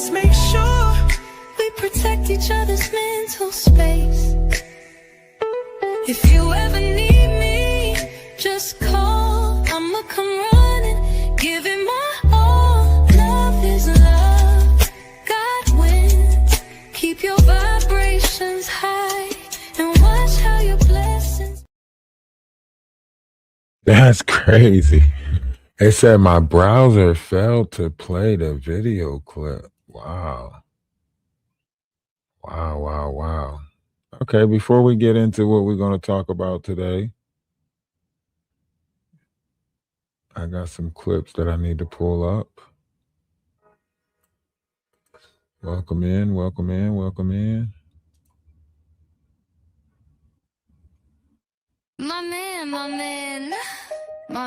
Just make sure we protect each other's mental space. If you ever need me, just call. I'ma come running, give it my all. Love is love, God wins. Keep your vibrations high and watch how your blessings. That's crazy. It said my browser failed to play the video clip. Wow. Wow, wow, wow. Okay, before we get into what we're going to talk about today, I got some clips that I need to pull up. Welcome in, welcome in, welcome in. My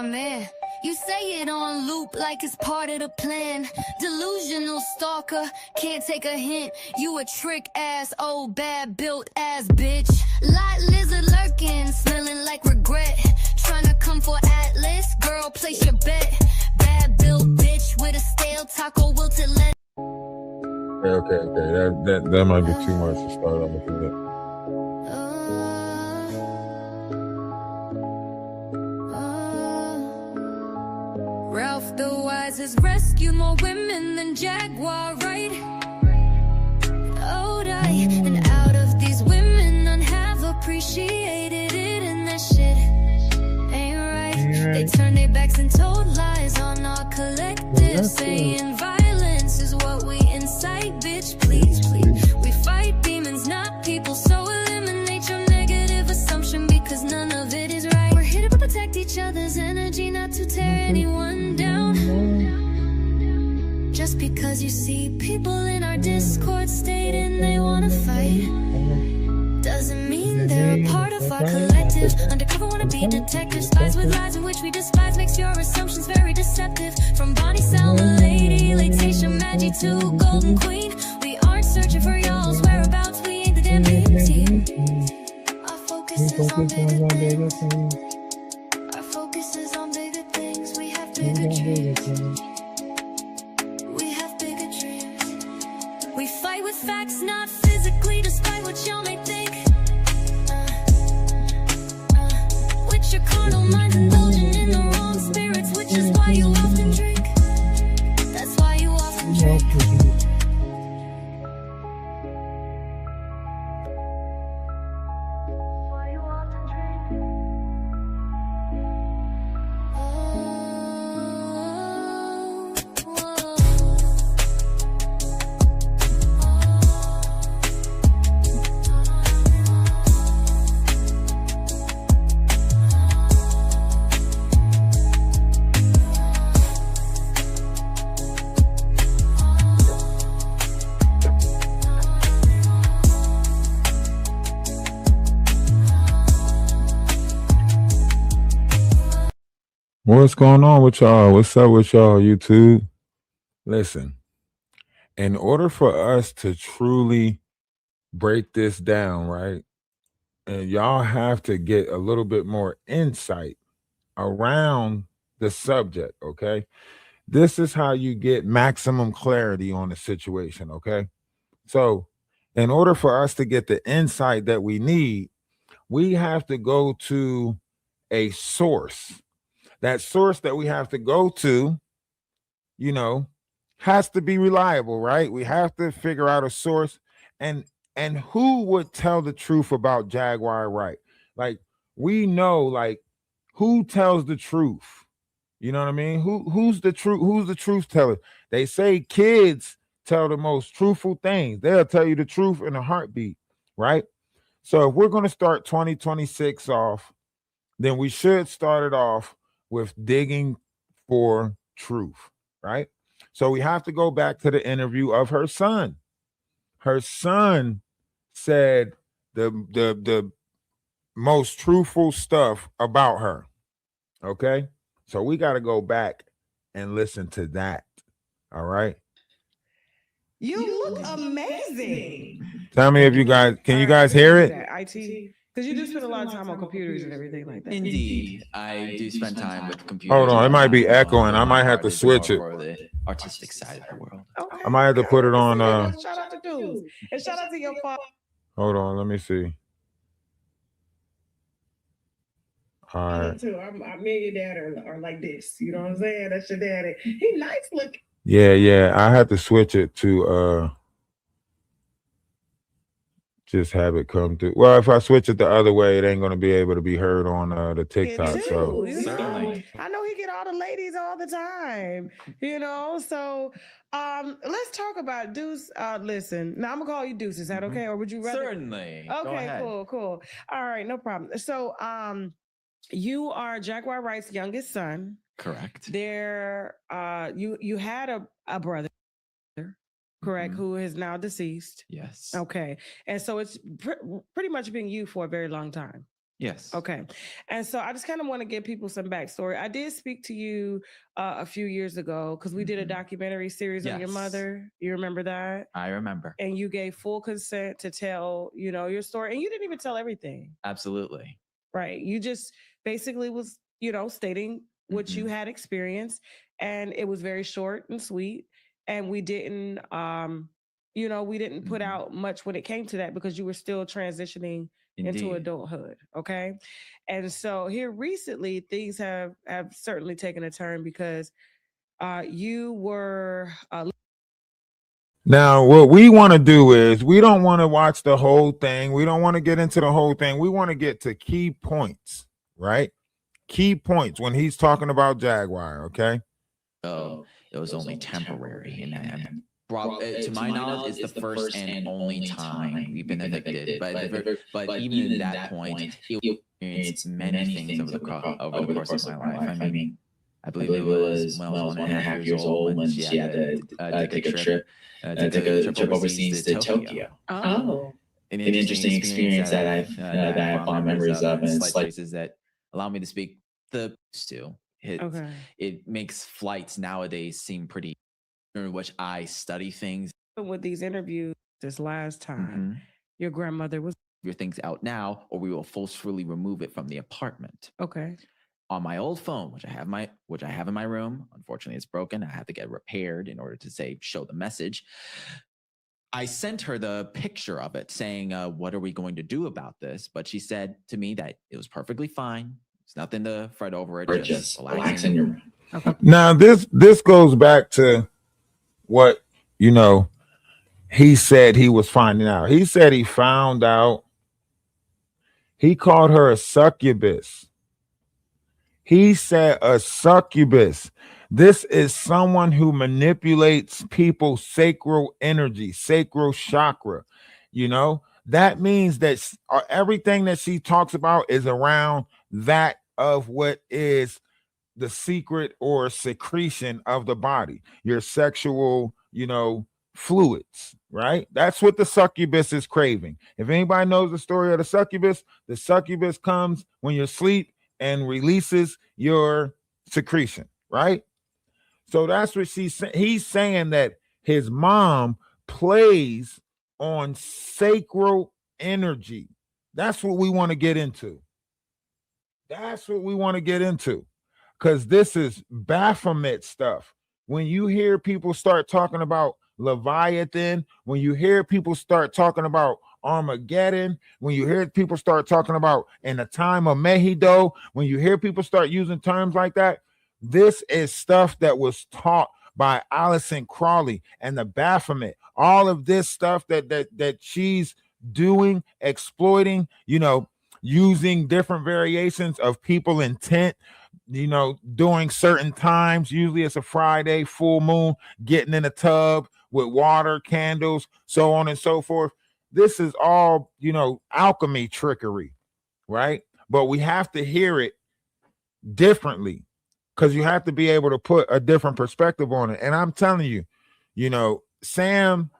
man. You say it on loop like it's part of the plan. Delusional stalker, can't take a hint. You a trick ass, old bad built ass bitch. Lot lizard lurking, smelling like regret. Trying to come for Atlas, girl, place your bet. Bad built bitch with a stale taco wilted let. Okay. That might be too much to start off with that. Ralph the Wise has rescued more women than Jaguar, right? Oh, and out of these women, none have appreciated it, and that shit ain't right. They turned their backs and told lies on our collective, saying violence is what we incite, bitch, please. We fight demons, not people, so eliminate your negative assumption, because none of it is right. We're here to protect each other's energy, not to tear anyone down. Just because you see people in our Discord stating they wanna fight doesn't mean they're a part of our collective. Undercover wanna be detectives, spies with lies in which we despise, makes your assumptions very deceptive. From Bonnie, Selma, Lady, Latacia, Maggie to Golden Queen, we aren't searching for y'all's whereabouts, we ain't the damn big team. Our focus is on bigger things. Our focus is on bigger things. We have bigger dreams. We have bigger dreams. We fight with facts, not physically, despite what y'all may think. With your carnal minds indulging in the wrong spirits, which is why you often drink. That's why you often drink. What's going on with y'all? What's up with y'all, YouTube? Listen, in order for us to truly break this down, right, and y'all have to get a little bit more insight around the subject, okay? This is how you get maximum clarity on the situation, okay? So, in order for us to get the insight that we need, we have to go to a source. That source that we have to go to, has to be reliable, right? We have to figure out a source, and who would tell the truth about Jaguar Wright? Like, we know, like, who tells the truth? You know what I mean? Who's the truth teller? They say kids tell the most truthful things. They'll tell you the truth in a heartbeat, right? So if we're going to start 2026 off, then we should start it off with digging for truth, right? So we have to go back to the interview of her son. Her son said the most truthful stuff about her. Okay? So we got to go back and listen to that. All right? You look amazing. Tell me if you guys, can you guys hear it? IT. Because you do spend a lot of time on computers and everything like that. Indeed, I do spend time with computers. Hold on, it might be echoing. I might have to switch it. For the artistic side of the world. Okay. I might have to put it on. Shout out to dudes. And shout out to your father. Hold on, let me see. All right. Too. Me and your dad are like this. You know what I'm saying? That's your daddy. He nice looking. Yeah. I had to switch it to just have it come through. Well, if I switch it the other way, it ain't gonna be able to be heard on the TikTok. So I know he get all the ladies all the time, you know. So let's talk about Deuce. Listen, now I'm gonna call you Deuce. Is that okay? Or would you rather? Certainly. Okay, cool. All right, no problem. So you are Jaguar Wright's youngest son. Correct. There you had a brother, correct, who is now deceased. Yes. Okay. And so it's pretty much been you for a very long time. Yes. Okay. And so I just kind of want to give people some backstory. I did speak to you a few years ago because we did a documentary series on your mother. You remember that? I remember. And you gave full consent to tell, your story. And you didn't even tell everything. Absolutely. Right. You just basically was, stating what you had experienced. And it was very short and sweet. And we didn't, we didn't put out much when it came to that because you were still transitioning into adulthood. Okay. And so here recently, things have certainly taken a turn because you were. Now, what we want to do is we don't want to watch the whole thing. We don't want to get into the whole thing. We want to get to key points, right? Key points when he's talking about Jaguar. Okay. So it was only temporary, and to my knowledge, it's the first and only time we've been evicted. But even at that point, he experienced many things over the course of my life. I mean, I believe it was when I was 1.5 years old when she had to take a trip overseas to Tokyo. Oh, an interesting experience that I have fond memories of, and it's places that allow me to speak the to. It makes flights nowadays seem pretty, which I study things. With these interviews this last time, your grandmother was your things out now, or we will forcefully remove it from the apartment. Okay. On my old phone, which I have in my room, unfortunately it's broken. I have to get repaired in order to show the message. I sent her the picture of it saying, what are we going to do about this? But she said to me that it was perfectly fine. It's nothing to fret over it. Just relax in your room. Okay. Now, this goes back to what, he said he was finding out. He said he found out. He called her a succubus. He said a succubus. This is someone who manipulates people's sacral energy, sacral chakra. That means that everything that she talks about is around that of what is the secret or secretion of the body, your sexual, fluids, right? That's what the succubus is craving. If anybody knows the story of the succubus comes when you sleep and releases your secretion, right? So that's what he's saying, that his mom plays on sacral energy. That's what we want to get into. Because this is Baphomet stuff. When you hear people start talking about Leviathan, when you hear people start talking about Armageddon, when you hear people start talking about in the time of Mehido, when you hear people start using terms like that, this is stuff that was taught by Alison Crowley and the Baphomet. All of this stuff that she's doing, exploiting, using different variations of people intent, during certain times. Usually it's a Friday, full moon, getting in a tub with water, candles, so on and so forth. This is all, alchemy trickery, right? But we have to hear it differently because you have to be able to put a different perspective on it. And I'm telling you, Sam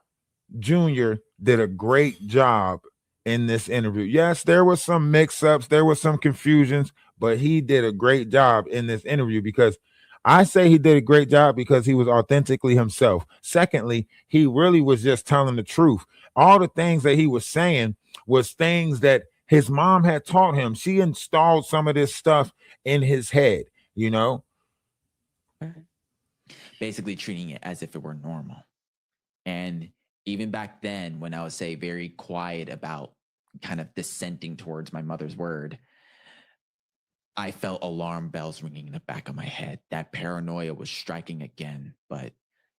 Jr. did a great job in this interview. Yes, there was some mix-ups, there was some confusions, but he did a great job in this interview because I say he did a great job because he was authentically himself. Secondly, he really was just telling the truth. All the things that he was saying was things that his mom had taught him. She installed some of this stuff in his head, you know. Basically treating it as if it were normal. And even back then, when I was, say, very quiet about kind of dissenting towards my mother's word, I felt alarm bells ringing in the back of my head. That paranoia was striking again, but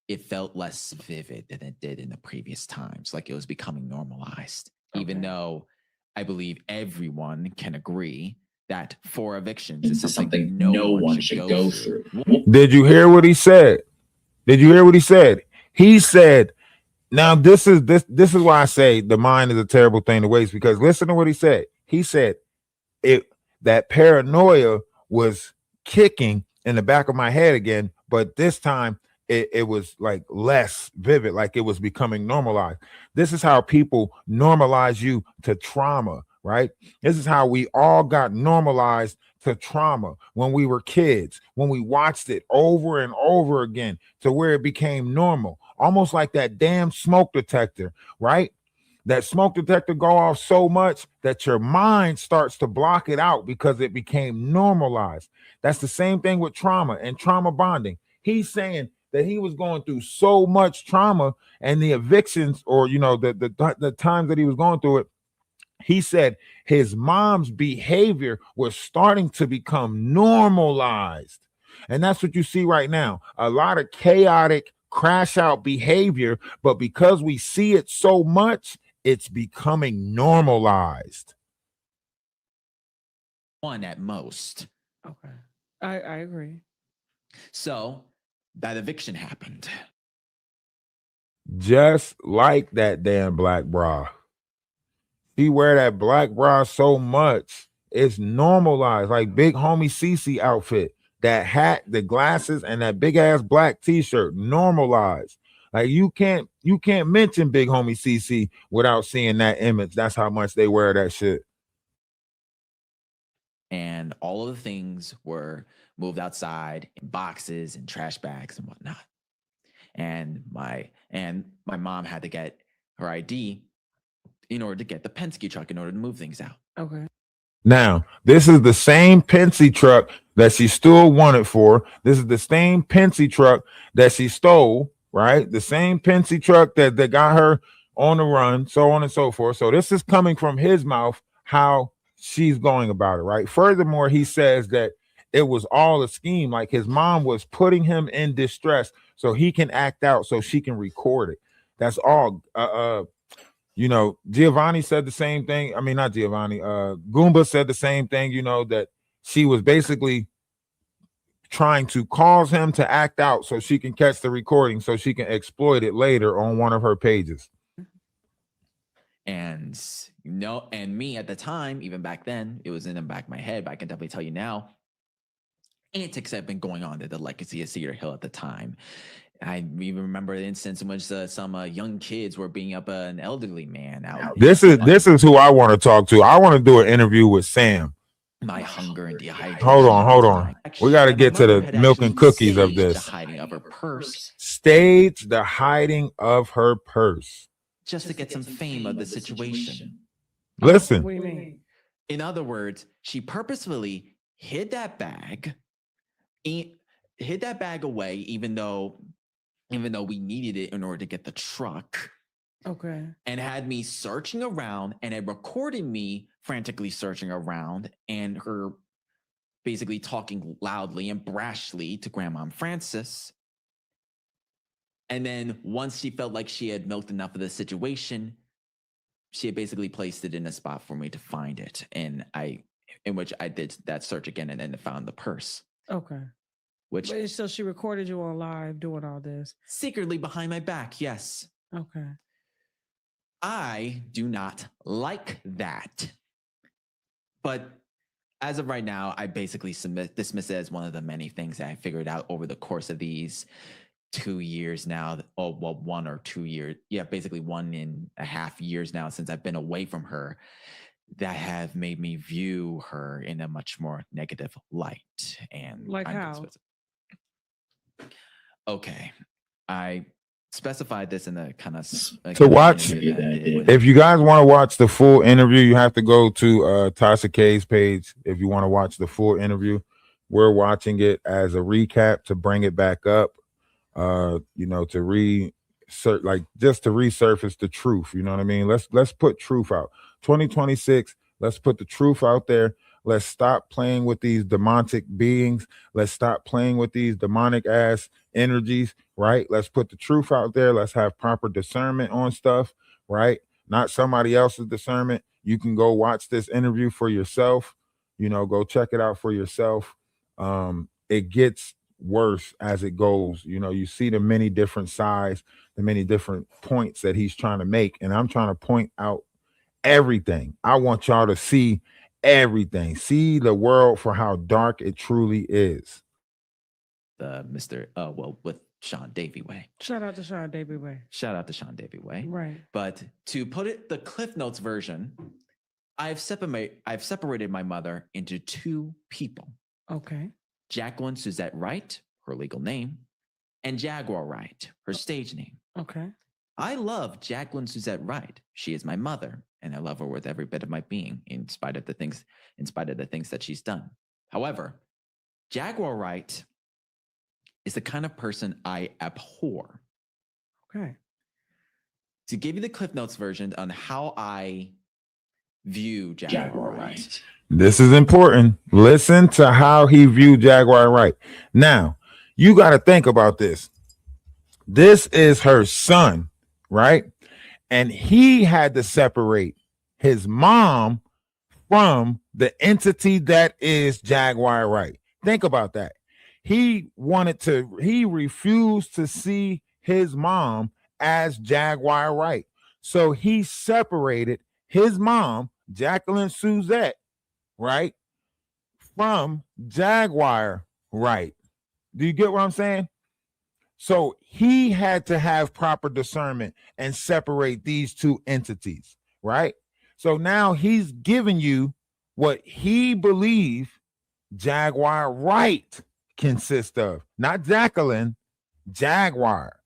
it felt less vivid than it did in the previous times, like it was becoming normalized. Even though I believe everyone can agree that 4 evictions is something no one should go through. Did you hear what he said? Did you hear what he said? He said, now this is why I say the mind is a terrible thing to waste, because listen to what he said. He said that paranoia was kicking in the back of my head again, but this time it was like less vivid, like it was becoming normalized. This is how people normalize you to trauma, right? This is how we all got normalized to trauma when we were kids, when we watched it over and over again to where it became normal, almost like that damn smoke detector, right? That smoke detector go off so much that your mind starts to block it out because it became normalized. That's the same thing with trauma and trauma bonding. He's saying that he was going through so much trauma, and the evictions, or the times that he was going through it, he said his mom's behavior was starting to become normalized. And that's what you see right now. A lot of chaotic crash out behavior, but because we see it so much, it's becoming normalized. One at most. Okay. I agree. So that eviction happened. Just like that damn black bra. She wear that black bra so much, it's normalized. Like big homie Cece outfit, that hat, the glasses, and that big ass black t-shirt, normalized. Like you can't mention big homie CC without seeing that image. That's how much they wear that shit. And all of the things were moved outside in boxes and trash bags and whatnot. And my mom had to get her ID in order to get the Penske truck in order to move things out. Okay. Now, this is the same Penske truck that she still wanted for. This is the same Penske truck that she stole, right? The same Penske truck that got her on the run, so on and so forth. So this is coming from his mouth, how she's going about it, right? Furthermore, he says that it was all a scheme. Like his mom was putting him in distress so he can act out, so she can record it. That's all. Giovanni said the same thing. I mean, not Giovanni. Goomba said the same thing, that she was basically trying to cause him to act out so she can catch the recording so she can exploit it later on one of her pages. And and me at the time, even back then, it was in the back of my head, but I can definitely tell you now, antics have been going on at the legacy of Cedar Hill at the time. I even remember the instance in which some young kids were beating up an elderly man out. This is who I want to talk to. I want to do an interview with Sam. My hunger and dehydration. Hold on. We got to get to the milk and cookies of this. The hiding of her purse. Stage the hiding of her purse. Just to get some fame of the situation. Listen. What do you mean? In other words, she purposefully hid that bag away, even though we needed it in order to get the truck. Okay. And had me searching around, and it recorded me frantically searching around, and her basically talking loudly and brashly to Grandma Frances. And then once she felt like she had milked enough of the situation, she had basically placed it in a spot for me to find it. And in which I did that search again and then found the purse. Okay. So she recorded you on live doing all this? Secretly behind my back, yes. Okay. I do not like that. But as of right now, I basically dismiss it as one of the many things that I figured out over the course of these 2 years now. 1 or 2 years. Yeah, basically 1.5 years now since I've been away from her, that have made me view her in a much more negative light. And like how? Okay. I specify this in the kind of To watch, if you guys want to watch the full interview, you have to go to Tasha K's page. If you want to watch the full interview, we're watching it as a recap to bring it back up. To just to resurface the truth. You know what I mean? Let's put truth out. 2026. Let's put the truth out there. Let's stop playing with these demonic beings. Let's stop playing with these demonic ass energies, right? Let's put the truth out there. Let's have proper discernment on stuff, right? Not somebody else's discernment. You can go watch this interview for yourself. Go check it out for yourself. It gets worse as it goes. You see the many different sides, the many different points that he's trying to make. And I'm trying to point out everything. I want y'all to see everything. See the world for how dark it truly is. With Sean Davey Way. Shout out to Sean Davey Way. Right. But to put it the Cliff Notes version, I've separated my mother into two people. Okay. Jacqueline Suzette Wright, her legal name, and Jaguar Wright, her stage name. Okay. I love Jacqueline Suzette Wright. She is my mother, and I love her with every bit of my being, in spite of the things that she's done. However, Jaguar Wright is the kind of person I abhor. Okay. To give you the Cliff Notes version on how I view Jaguar Wright. This is important. Listen to how he viewed Jaguar Wright. Now, you got to think about this. This is her son, right? And he had to separate his mom from the entity that is Jaguar Wright. Think about that. He refused to see his mom as Jaguar Wright. So he separated his mom, Jacqueline Suzette, right, from Jaguar Wright. Do you get what I'm saying? So he had to have proper discernment and separate these two entities, right? So now he's giving you what he believes Jaguar Wright consists of, not Jacqueline, Jaguar.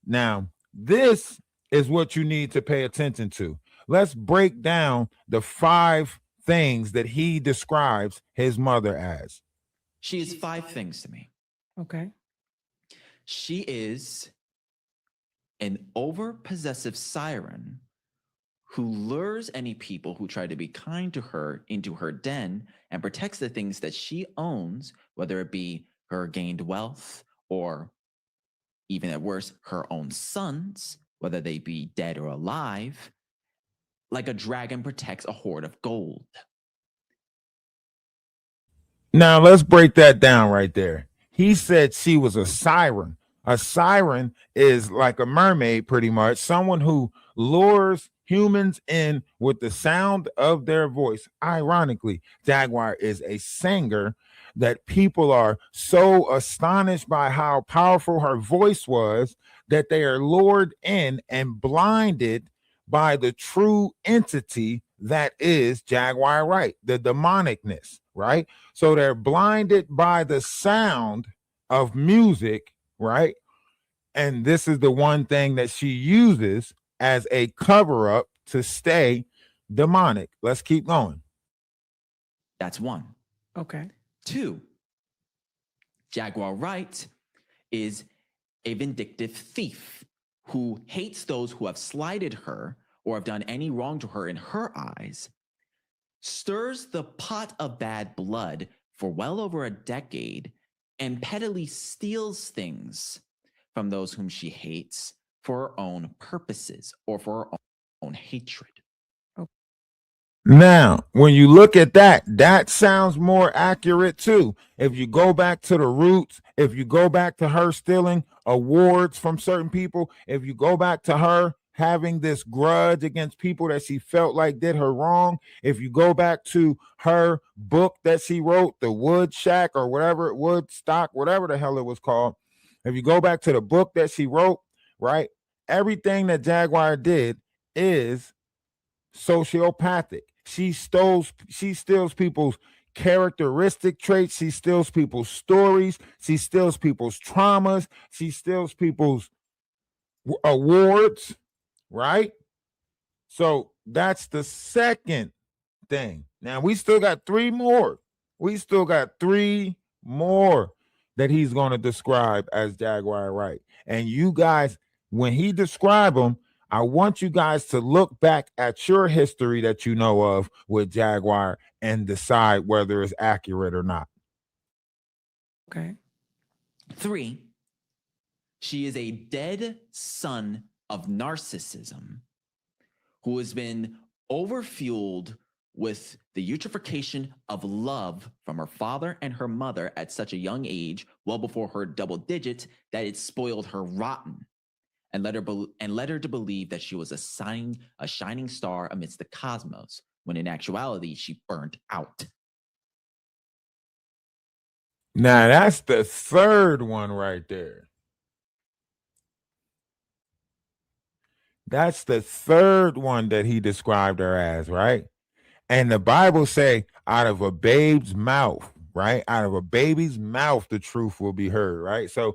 Now, this is what you need to pay attention to. Let's break down the 5 things that he describes his mother as. She is 5 things to me. Okay. She is an overpossessive siren who lures any people who try to be kind to her into her den and protects the things that she owns, whether it be her gained wealth or, even at worst, her own sons, whether they be dead or alive, like a dragon protects a hoard of gold. Now, let's break that down right there. He said she was a siren. A siren is like a mermaid, pretty much, someone who lures humans in with the sound of their voice. Ironically, Jaguar is a singer that people are so astonished by how powerful her voice was that they are lured in and blinded by the true entity that is Jaguar Wright, the demonicness, right? So they're blinded by the sound of music, right? And this is the one thing that she uses as a cover up to stay demonic. Let's keep going. That's 1. Okay. 2, Jaguar Wright is a vindictive thief who hates those who have slighted her or have done any wrong to her in her eyes, stirs the pot of bad blood for well over a decade, and pettily steals things from those whom she hates for her own purposes or for her own hatred. Now, when you look at that, that sounds more accurate too. If you go back to the roots, if you go back to her stealing awards from certain people, if you go back to her having this grudge against people that she felt like did her wrong, if you go back to her book that she wrote, the Wood Shack or whatever, Woodstock, whatever the hell it was called, if you go back to the book that she wrote, right, everything that Jaguar did is sociopathic. She steals people's characteristic traits. She steals people's stories. She steals people's traumas. She steals people's awards, right? So that's the second thing. Now we still got three more. We still got three more that he's going to describe as Jaguar Wright. And you guys, when he describe them, I want you guys to look back at your history that you know of with Jaguar and decide whether it's accurate or not. Okay. 3, she is a dead son of narcissism who has been overfueled with the eutrophication of love from her father and her mother at such a young age, well before her double digits, that it spoiled her rotten and led her to believe that she was a shining star amidst the cosmos, when in actuality she burnt out. Now that's the third one right there. That's the third one that he described her as, right? And the Bible say, out of a babe's mouth, right? Out of a baby's mouth, the truth will be heard, right? So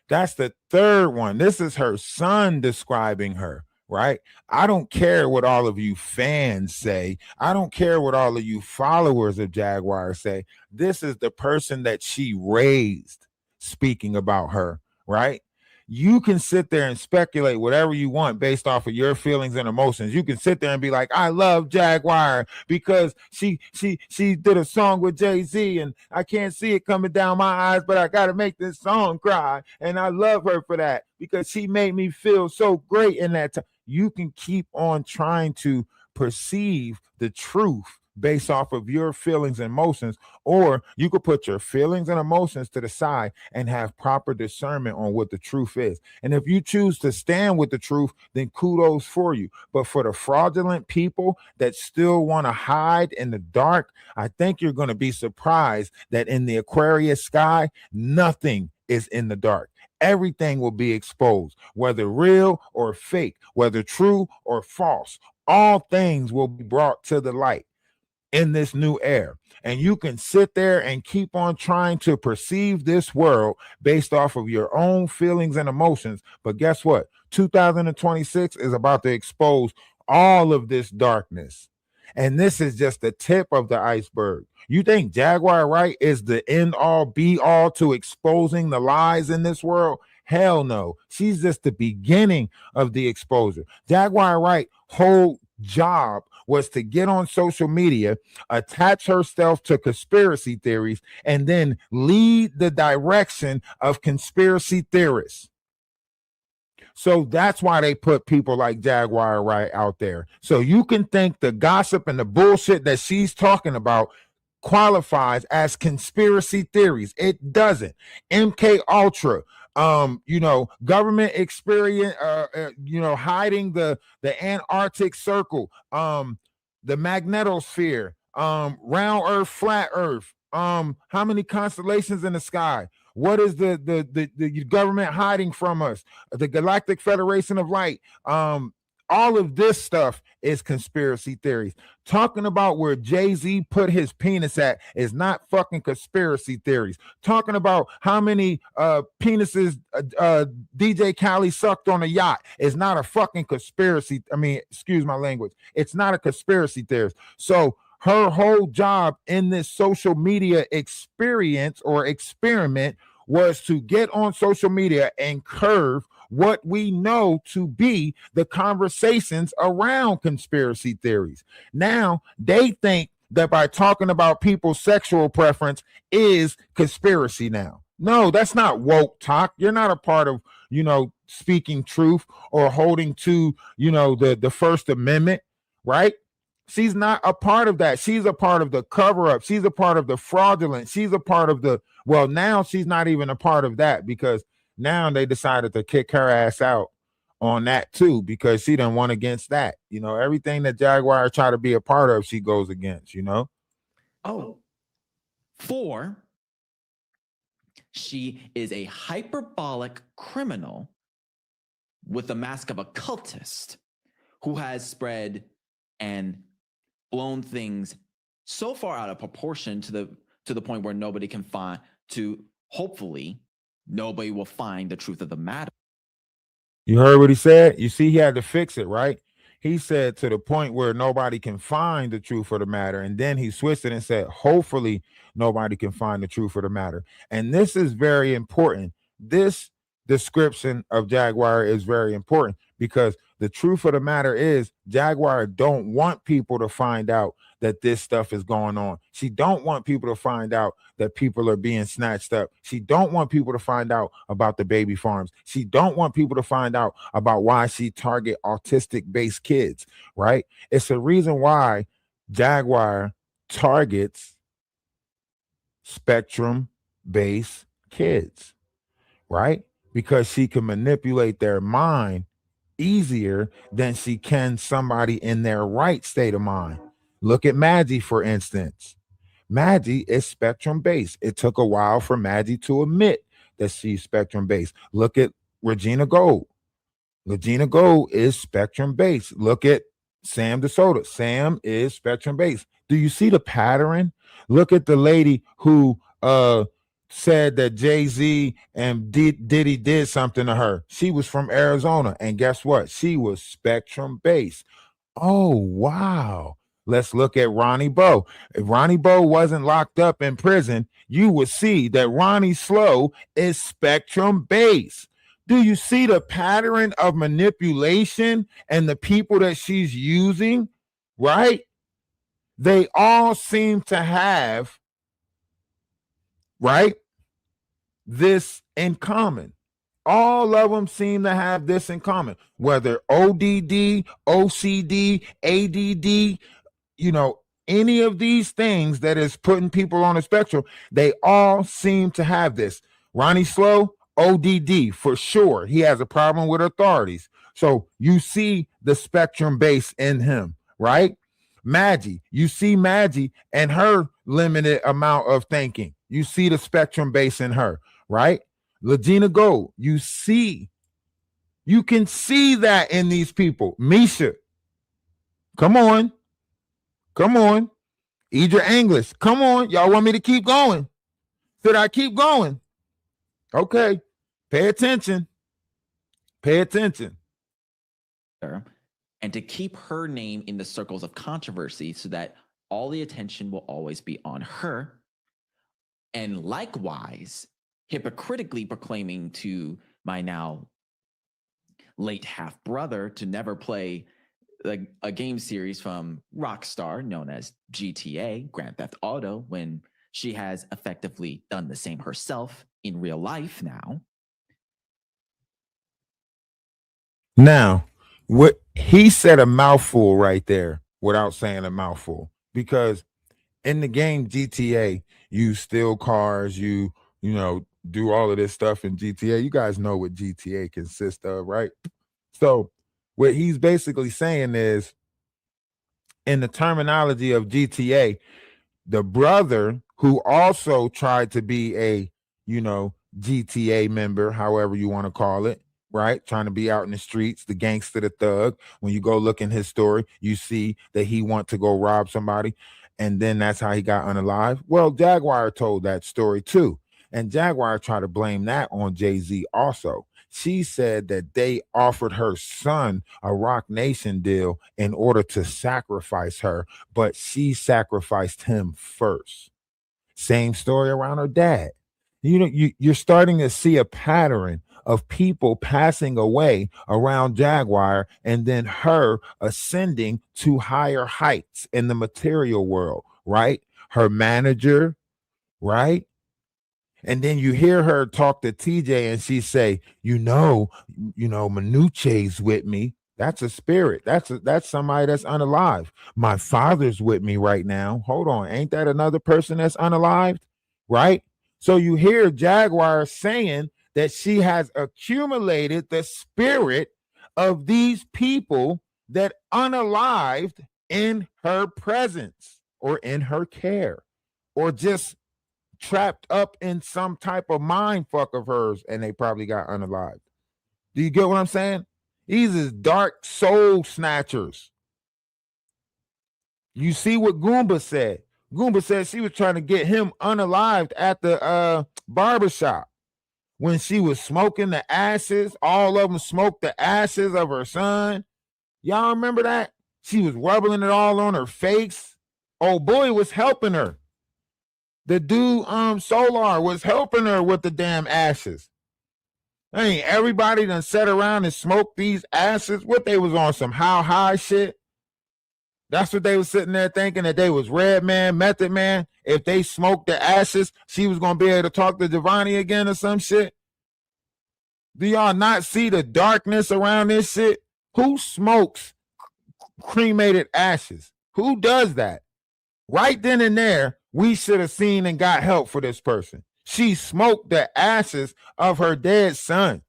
that's the third one. This is her son describing her, right? I don't care what all of you fans say. I don't care what all of you followers of Jaguar say. This is the person that she raised speaking about her, right? You can sit there and speculate whatever you want based off of your feelings and emotions. You can sit there and be like, I love Jaguar because she did a song with Jay-Z and I can't see it coming down my eyes, but I got to make this song cry. And I love her for that because she made me feel so great in that time. You can keep on trying to perceive the truth based off of your feelings and emotions, or you could put your feelings and emotions to the side and have proper discernment on what the truth is. And if you choose to stand with the truth, then kudos for you. But for the fraudulent people that still want to hide in the dark, I think you're going to be surprised that in the Aquarius sky, nothing is in the dark. Everything will be exposed, whether real or fake, whether true or false. All things will be brought to the light in this new era. And you can sit there and keep on trying to perceive this world based off of your own feelings and emotions. But guess what? 2026 is about to expose all of this darkness. And this is just the tip of the iceberg. You think Jaguar Wright is the end all be all to exposing the lies in this world? Hell no. She's just the beginning of the exposure. Jaguar Wright whole job was to get on social media, attach herself to conspiracy theories, and then lead the direction of conspiracy theorists. So that's why they put people like Jaguar Wright out there. So you can think the gossip and the bullshit that she's talking about qualifies as conspiracy theories. It doesn't. MK Ultra, government experience, hiding the Antarctic Circle, the magnetosphere, round Earth, flat Earth, how many constellations in the sky? What is the government hiding from us? The Galactic Federation of Light. All of this stuff is conspiracy theories. Talking about where Jay-Z put his penis at is not fucking conspiracy theories. Talking about how many penises DJ Khaled sucked on a yacht is not a fucking conspiracy. I mean, excuse my language. It's not a conspiracy theory. So her whole job in this social media experience or experiment was to get on social media and curve what we know to be the conversations around conspiracy theories. Now, they think that by talking about people's sexual preference is conspiracy now. No, that's not woke talk. You're not a part of, speaking truth or holding to, the First Amendment, right? She's not a part of that. She's a part of the cover-up. She's a part of the fraudulent. She's a part of now she's not even a part of that because now they decided to kick her ass out on that too because she done won against that. Everything that Jaguar try to be a part of, she goes against, Oh, 4, she is a hyperbolic criminal with the mask of a cultist who has spread and blown things so far out of proportion to the point where nobody can find, hopefully nobody will find the truth of the matter. You heard what he said? You see, he had to fix it, right? He said to the point where nobody can find the truth of the matter. And then he switched it and said, hopefully nobody can find the truth of the matter. And this is very important. This description of Jaguar is very important because the truth of the matter is Jaguar don't want people to find out that this stuff is going on. She don't want people to find out that people are being snatched up. She don't want people to find out about the baby farms. She don't want people to find out about why she target autistic based kids, right? It's a reason why Jaguar targets spectrum based kids, right? Because she can manipulate their mind easier than she can somebody in their right state of mind. Look at Maggie, for instance. Maggie is spectrum based. It took a while for Maggie to admit that she's spectrum based. Look at Regina Gold. Regina Gold is spectrum based. Look at Sam DeSoto. Sam is spectrum based. Do you see the pattern? Look at the lady who said that Jay-Z and Diddy did something to her. She was from Arizona. And guess what? She was spectrum based. Oh, wow. Let's look at Ronnie Bo. If Ronnie Bo wasn't locked up in prison, you would see that Ronnie Slow is spectrum based. Do you see the pattern of manipulation and the people that she's using? Right? They all seem to have, right, this in common. All of them seem to have this in common, whether ODD, OCD, ADD, any of these things that is putting people on a spectrum, they all seem to have this. Ronnie Slow, ODD, for sure. He has a problem with authorities. So you see the spectrum base in him, right? Maggie, you see Maggie and her limited amount of thinking. You see the spectrum base in her, right? Legina Gold, you can see that in these people. Misha, come on. Idra English, come on. Y'all want me to keep going? Should I keep going? Okay. Pay attention. And to keep her name in the circles of controversy so that all the attention will always be on her. And likewise, hypocritically proclaiming to my now late half brother to never play a game series from Rockstar known as GTA, Grand Theft Auto, when she has effectively done the same herself in real life now. Now, what he said a mouthful right there without saying a mouthful, because in the game GTA, you steal cars, you do all of this stuff in GTA. You guys know what GTA consists of, right? So what he's basically saying is, in the terminology of GTA, the brother who also tried to be a, GTA member, however you want to call it, right? Trying to be out in the streets, the gangster, the thug. When you go look in his story, you see that he want to go rob somebody. And then that's how he got unalive. Well, Jaguar told that story too. And Jaguar tried to blame that on Jay-Z also. She said that they offered her son a Rock Nation deal in order to sacrifice her, but she sacrificed him first. Same story around her dad. You're starting to see a pattern of people passing away around Jaguar and then her ascending to higher heights in the material world, right? Her manager, right? And then you hear her talk to TJ and she say, Manuche's with me. That's a spirit. That's somebody that's unalived. My father's with me right now. Hold on. Ain't that another person that's unalived? Right? So you hear Jaguar saying that she has accumulated the spirit of these people that unalived in her presence or in her care or just trapped up in some type of mind fuck of hers and they probably got unalived. Do you get what I'm saying? These is dark soul snatchers. You see what Goomba said. Goomba said she was trying to get him unalived at the barbershop. when she was smoking the ashes. All of them smoked the ashes of her son. Y'all remember that? She was rubbing it all on her face. Oh boy was helping her. The dude, Solar, was helping her with the damn ashes. I mean, everybody done sat around and smoked these ashes. What, they was on some how high shit? That's what they was sitting there thinking, that they was Red Man, Method Man. If they smoked the ashes, she was gonna be able to talk to Giovanni again or some shit. Do y'all not see the darkness around this shit? Who smokes cremated ashes? Who does that? Right then and there, we should have seen and got help for this person. She smoked the ashes of her dead son.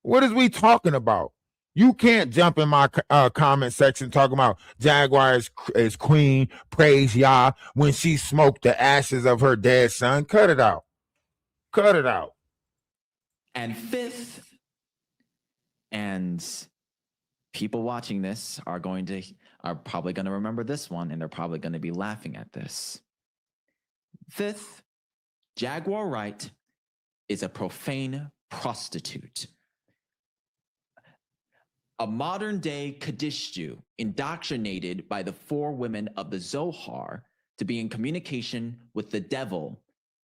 What is we talking about? You can't jump in my comment section talking about Jaguar is queen, praise Yah, when she smoked the ashes of her dead son. Cut it out. Cut it out. And fifth, and people watching this are probably going to remember this one, and they're probably going to be laughing at this. Fifth, Jaguar Wright is a profane prostitute. A modern-day Kadishtu indoctrinated by the 4 women of the Zohar to be in communication with the devil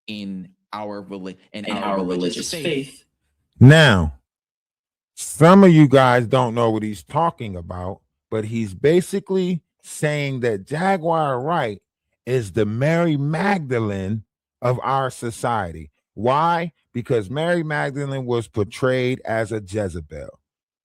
in our religious faith. Now, some of you guys don't know what he's talking about, but he's basically saying that Jaguar Wright is the Mary Magdalene of our society. Why? Because Mary Magdalene was portrayed as a Jezebel,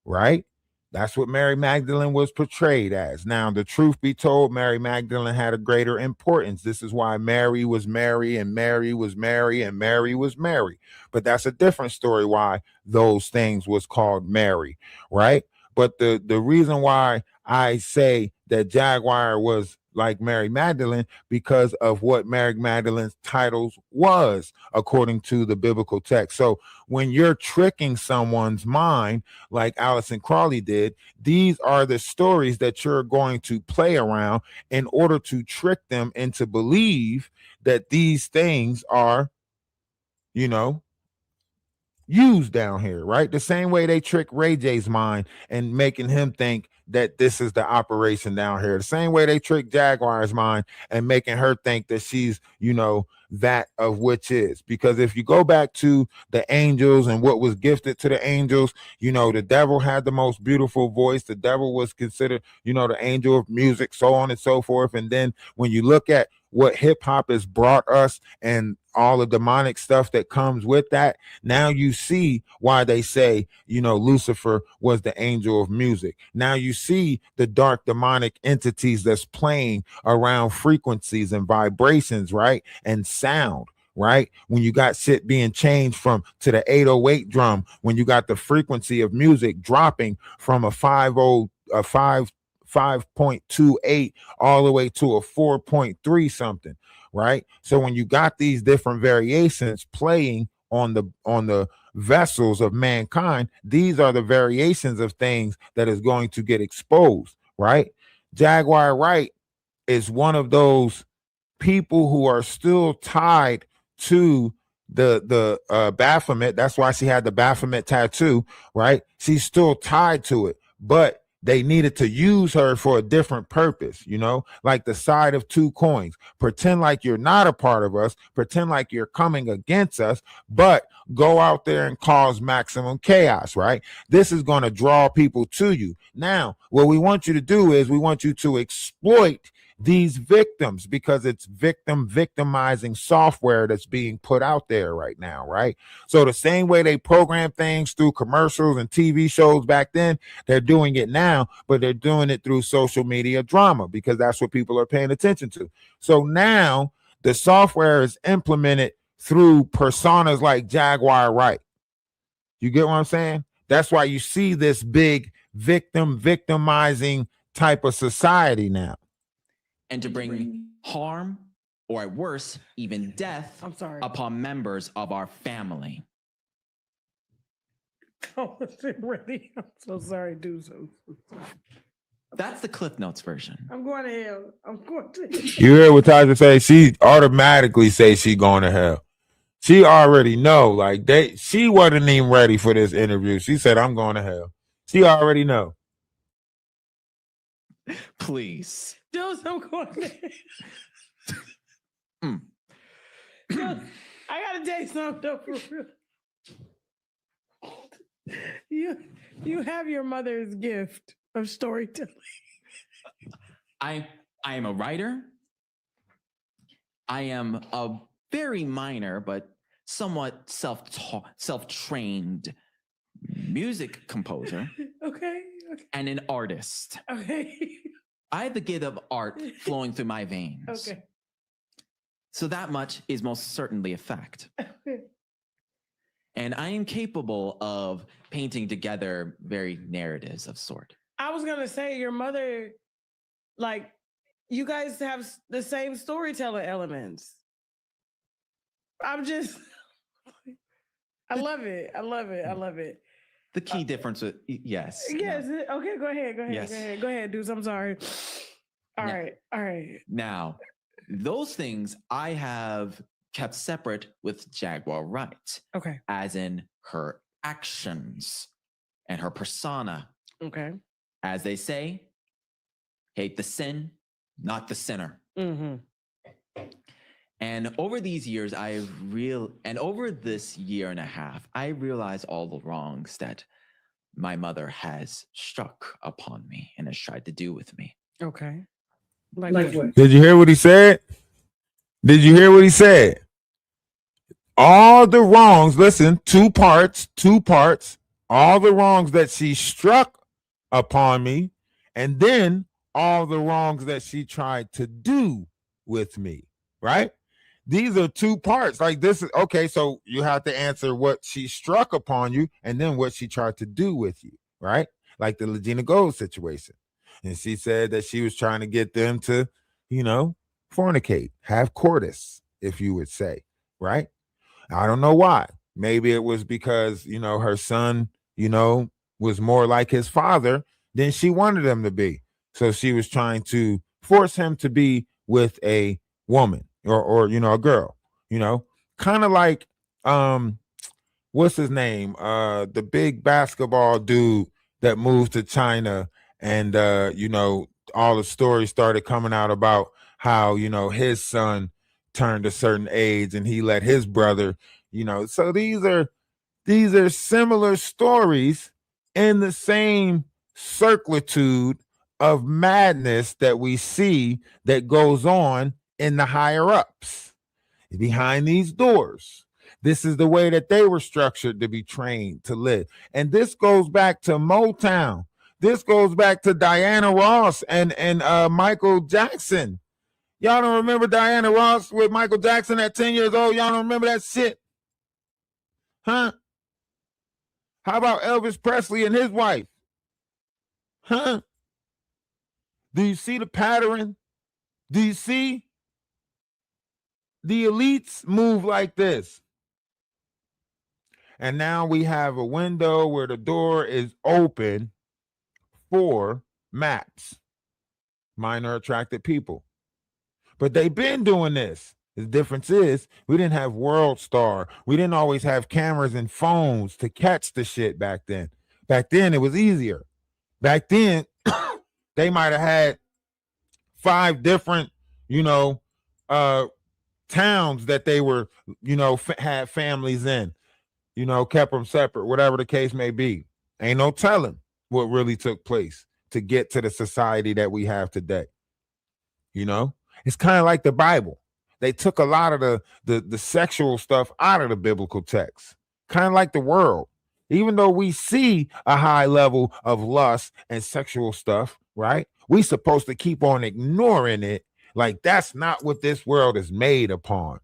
right? That's what Mary Magdalene was portrayed as. Now, the truth be told, Mary Magdalene had a greater importance. This is why Mary was Mary, and Mary was Mary, and Mary was Mary. But that's a different story why those things was called Mary, right? But the reason why I say that Jaguar was like Mary Magdalene, because of what Mary Magdalene's titles was, according to the biblical text. So when you're tricking someone's mind, like Allison Crawley did, these are the stories that you're going to play around in order to trick them into believe that these things are, used down here, right? The same way they trick Ray J's mind and making him think that this is the operation down here. The same way they trick Jaguar's mind and making her think that she's, that of which is. Because if you go back to the angels and what was gifted to the angels, the devil had the most beautiful voice. The devil was considered, the angel of music, so on and so forth. And then when you look at what hip hop has brought us and all the demonic stuff that comes with that, now you see why they say, Lucifer was the angel of music. Now you see the dark demonic entities that's playing around frequencies and vibrations, right? And sound, right? When you got shit being changed to the 808 drum, when you got the frequency of music dropping from a 5.28 all the way to a 4.3 something, right? So when you got these different variations playing on the vessels of mankind, these are the variations of things that is going to get exposed, right? Jaguar Wright is one of those people who are still tied to the Baphomet. That's why she had the Baphomet tattoo, right? She's still tied to it, but they needed to use her for a different purpose, like the side of two coins. Pretend like you're not a part of us, pretend like you're coming against us, but go out there and cause maximum chaos, right? This is going to draw people to you. Now, what we want you to do is we want you to exploit these victims, because it's victimizing software that's being put out there right now, right? So the same way they program things through commercials and TV shows back then, they're doing it now, but they're doing it through social media drama, because that's what people are paying attention to. So now the software is implemented through personas like Jaguar Wright. You get what I'm saying? That's why you see this big victimizing type of society now. And to bring harm, or at worst, even death, upon members of our family. Oh, really? I'm so sorry, dude. That's the Cliff Notes version. I'm going to hell. You heard what Tasha say? She automatically say she going to hell. She already know. Like she wasn't even ready for this interview. She said, "I'm going to hell." She already know. Please. Jules, I'm going there. Jules, I gotta tell you something though, for real. You have your mother's gift of storytelling. I am a writer. I am a very minor but somewhat self-trained music composer. Okay. And an artist. Okay. I have the gift of art flowing through my veins. Okay. So that much is most certainly a fact. Okay. And I am capable of painting together very narratives of sort. I was gonna say your mother, like, you guys have the same storytelling elements. I love it. I love it. The key difference with yes. Yes. No. Okay. Go ahead. Yes. Go ahead, dudes. I'm sorry. All right. Now, those things I have kept separate with Jaguar Wright. Okay. As in her actions and her persona. Okay. As they say, hate the sin, not the sinner. Mm-hmm. And over these years, over this year and a half, I realized all the wrongs that my mother has struck upon me and has tried to do with me. Okay. Like what? Did you hear what he said? All the wrongs, listen, two parts, all the wrongs that she struck upon me, and then all the wrongs that she tried to do with me, right? These are two parts. Like this is okay. So you have to answer what she struck upon you and then what she tried to do with you, right? Like the Legina Gold situation. And she said that she was trying to get them to, fornicate, have coitus, if you would say, right? I don't know why. Maybe it was because, her son, was more like his father than she wanted him to be. So she was trying to force him to be with a woman or a girl, kind of like, what's his name? The big basketball dude that moved to China and, all the stories started coming out about how, his son turned a certain age and he let his brother, so these are similar stories in the same circlitude of madness that we see that goes on in the higher ups behind these doors. This is the way that they were structured to be trained to live. And this goes back to Motown. This goes back to Diana Ross and Michael Jackson. Y'all don't remember Diana Ross with Michael Jackson at 10 years old? Y'all don't remember that shit? Huh? How about Elvis Presley and his wife? Huh? Do you see the pattern? Do you see? The elites move like this. And now we have a window where the door is open for MAPS, minor attracted people. But they've been doing this. The difference is we didn't have World Star. We didn't always have cameras and phones to catch the shit back then. Back then, it was easier. Back then, they might have had 5 different, towns that they were, had families in, kept them separate, whatever the case may be. Ain't no telling what really took place to get to the society that we have today. It's kind of like the Bible. They took a lot of the sexual stuff out of the biblical text, kind of like the world. Even though we see a high level of lust and sexual stuff, right? We supposed to keep on ignoring it. Like that's not what this world is made upon.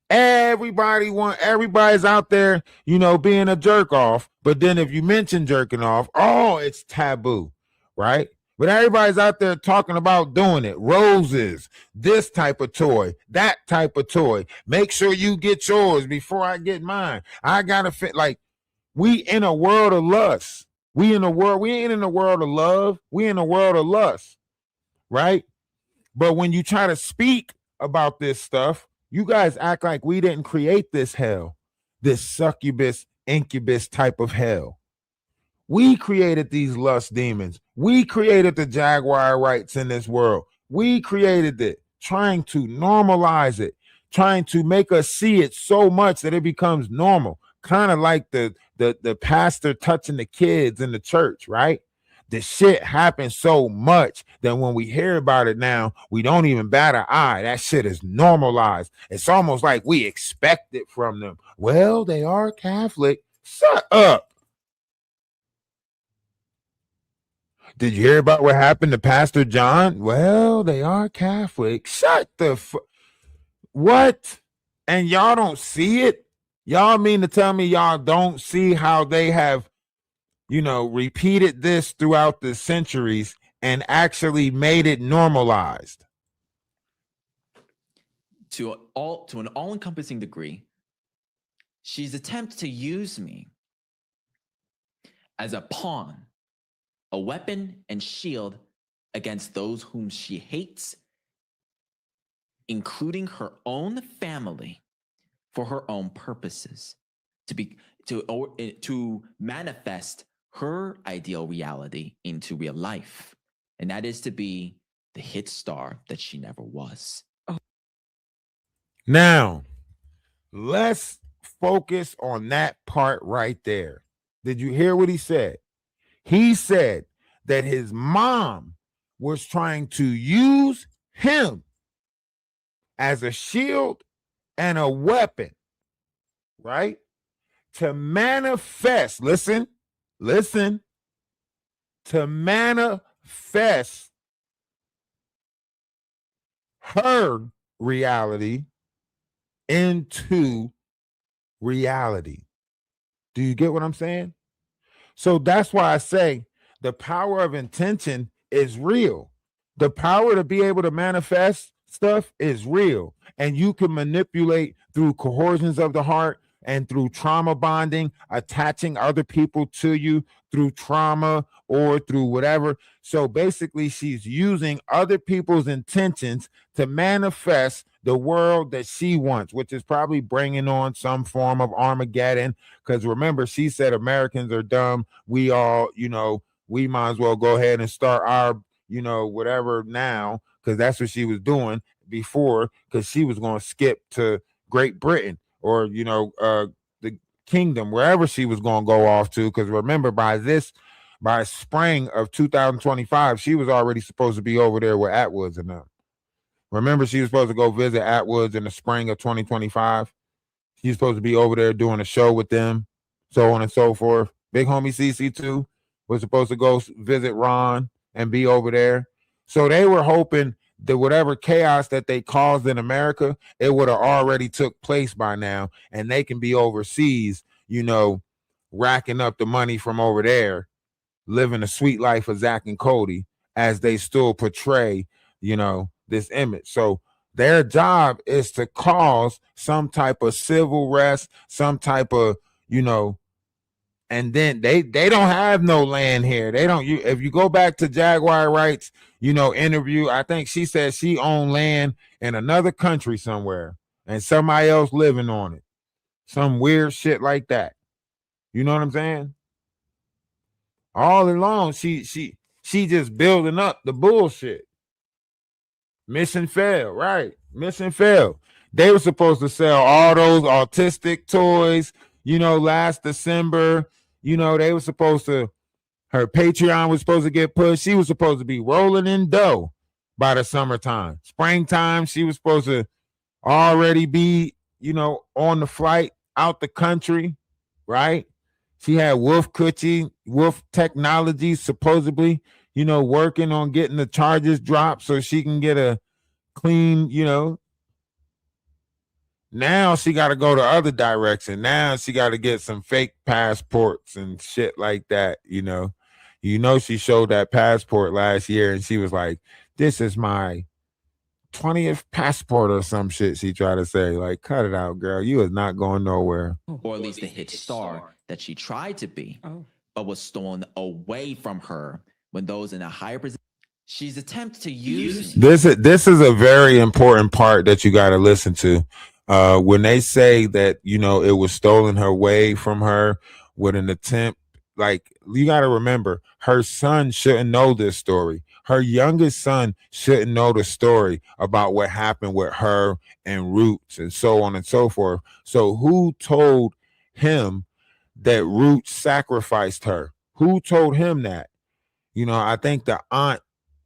Everybody's out there, being a jerk off. But then if you mention jerking off, it's taboo, right? But everybody's out there talking about doing it. Roses, this type of toy, that type of toy. Make sure you get yours before I get mine. I gotta fit. Like we in a world of lust. We ain't in a world of love. We in a world of lust. Right? But when you try to speak about this stuff, You guys act like we didn't create this hell, this succubus, incubus type of hell. We created these lust demons. We created the Jaguar rights in this world. We created it, trying to normalize it, trying to make us see it so much that it becomes normal. Kind of like the pastor touching the kids in the church, right? The shit happens so much that when we hear about it now, we don't even bat an eye. That shit is normalized. It's almost like we expect it from them. Well, they are Catholic. Shut up. Did you hear about what happened to Pastor John? Well, they are Catholic. Shut the what? And y'all don't see it? Y'all mean to tell me y'all don't see how they have, repeated this throughout the centuries and actually made it normalized? To an all-encompassing degree, she's attempted to use me as a pawn, a weapon and shield against those whom she hates, including her own family, for her own purposes, to manifest her ideal reality into real life, and that is to be the hit star that she never was. Now, let's focus on that part right there. Did you hear what he said? He said that his mom was trying to use him as a shield and a weapon, right? To manifest, listen, to manifest her reality into reality. Do you get what I'm saying? So that's why I say the power of intention is real. The power to be able to manifest stuff is real. And you can manipulate through coercions of the heart and through trauma bonding, attaching other people to you through trauma or through whatever. So basically, she's using other people's intentions to manifest the world that she wants, which is probably bringing on some form of Armageddon. Because remember, she said Americans are dumb. We all, we might as well go ahead and start our, whatever now, because that's what she was doing before, because she was going to skip to Great Britain or, the kingdom, wherever she was going to go off to. Because remember, by spring of 2025, she was already supposed to be over there with Atwoods and them. Remember, she was supposed to go visit Atwoods in the spring of 2025. She's supposed to be over there doing a show with them, so on and so forth. Big homie CC2 was supposed to go visit Ron and be over there. So they were hoping that whatever chaos that they caused in America, it would have already took place by now, and they can be overseas, racking up the money from over there, living a sweet life of Zach and Cody as they still portray, this image. So their job is to cause some type of civil rest, some type of, and then they don't have no land here. They don't. If you go back to Jaguar Wright's, interview, I think she said she owned land in another country somewhere and somebody else living on it. Some weird shit like that. You know what I'm saying? All along, she just building up the bullshit. Mission failed, right? Mission failed. They were supposed to sell all those autistic toys, last December. They were supposed to, her Patreon was supposed to get pushed. She was supposed to be rolling in dough by the summertime. Springtime, she was supposed to already be, on the flight out the country, right? She had Wolf Technology, supposedly, working on getting the charges dropped so she can get a clean, Now she got to go the other direction. Now she got to get some fake passports and shit like that, She showed that passport last year and she was like, this is my 20th passport or some shit she tried to say. Like, cut it out, girl. You is not going nowhere. Or at least the hit star that she tried to be, but was stolen away from her when those in a higher position. She's attempting to use This is a very important part that you got to listen to. When they say that, you know, it was stolen away from her with an attempt, like, you got to remember, her son shouldn't know this story. Her youngest son shouldn't know the story about what happened with her and Roots and so on and so forth. So who told him that Roots sacrificed her? Who told him that? You know, I think the aunt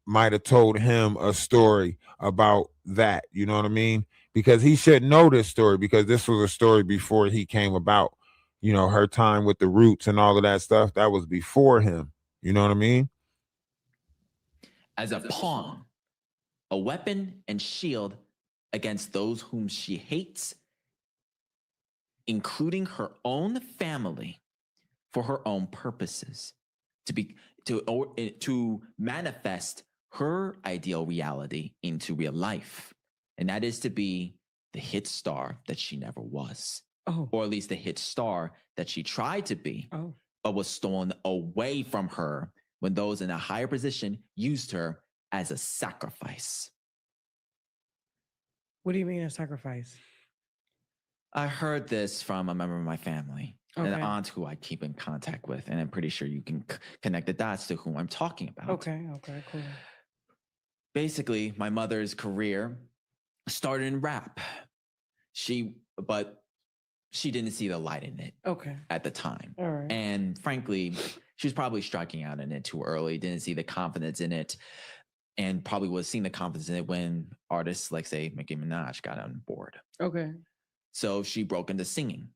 might have told him a story about that. You know what I mean? Because he should know this story, because this was a story before he came about. You know, her time with the Roots and all of that stuff, that was before him. You know what I mean? as a pawn, a weapon and shield against those whom she hates, including her own family, for her own purposes, to manifest her ideal reality into real life, and that is to be the hit star that she never was, or at least the hit star that she tried to be, but was stolen away from her when those in a higher position used her as a sacrifice. What do you mean a sacrifice? I heard this from a member of my family, an aunt who I keep in contact with, and I'm pretty sure you can connect the dots to who I'm talking about. Okay, cool. Basically, my mother's career started in rap. But she didn't see the light in it at the time. All right. And frankly, she was probably striking out in it too early, didn't see the confidence in it, and probably was seeing the confidence in it when artists like, say, Nicki Minaj got on board. Okay. So she broke into singing,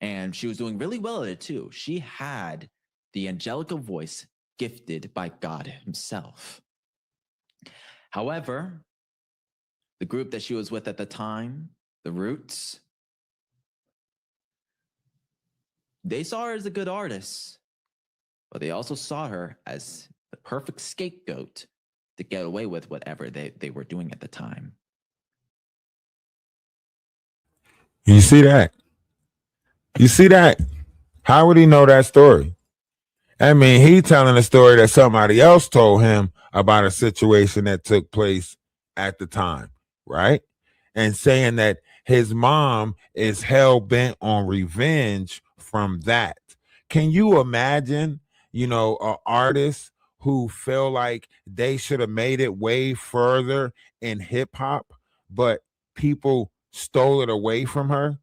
and she was doing really well at it too. She had the angelical voice gifted by God himself. However, the group that she was with at the time, the Roots, they saw her as a good artist, but they also saw her as the perfect scapegoat to get away with whatever they were doing at the time. You see that? You see that? How would he know that story? I mean, he telling a story that somebody else told him about a situation that took place at the time, right? And saying that his mom is hell bent on revenge from that. Can you imagine, you know, an artist who feel like they should have made it way further in hip hop, but people stole it away from her?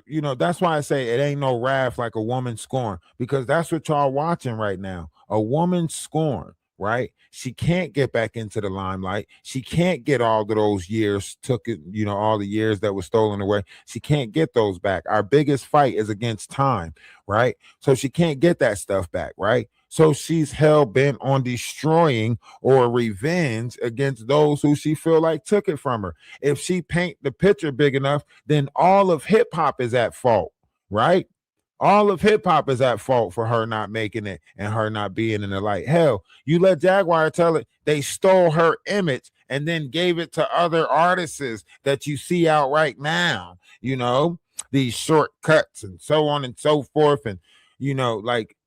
You know, that's why I say it ain't no wrath like a woman scorn, because that's what y'all watching right now. A woman scorn, right? She can't get back into the limelight. She can't get all of those years all the years that were stolen away. She can't get those back. Our biggest fight is against time, right? So she can't get that stuff back, right? So she's hell bent on destroying or revenge against those who she feel like took it from her. If she paint the picture big enough, then all of hip hop is at fault, right? All of hip hop is at fault for her not making it and her not being in the light. Hell, you let Jaguar tell it, they stole her image and then gave it to other artists that you see out right now, you know, these shortcuts and so on and so forth. And, you know, like,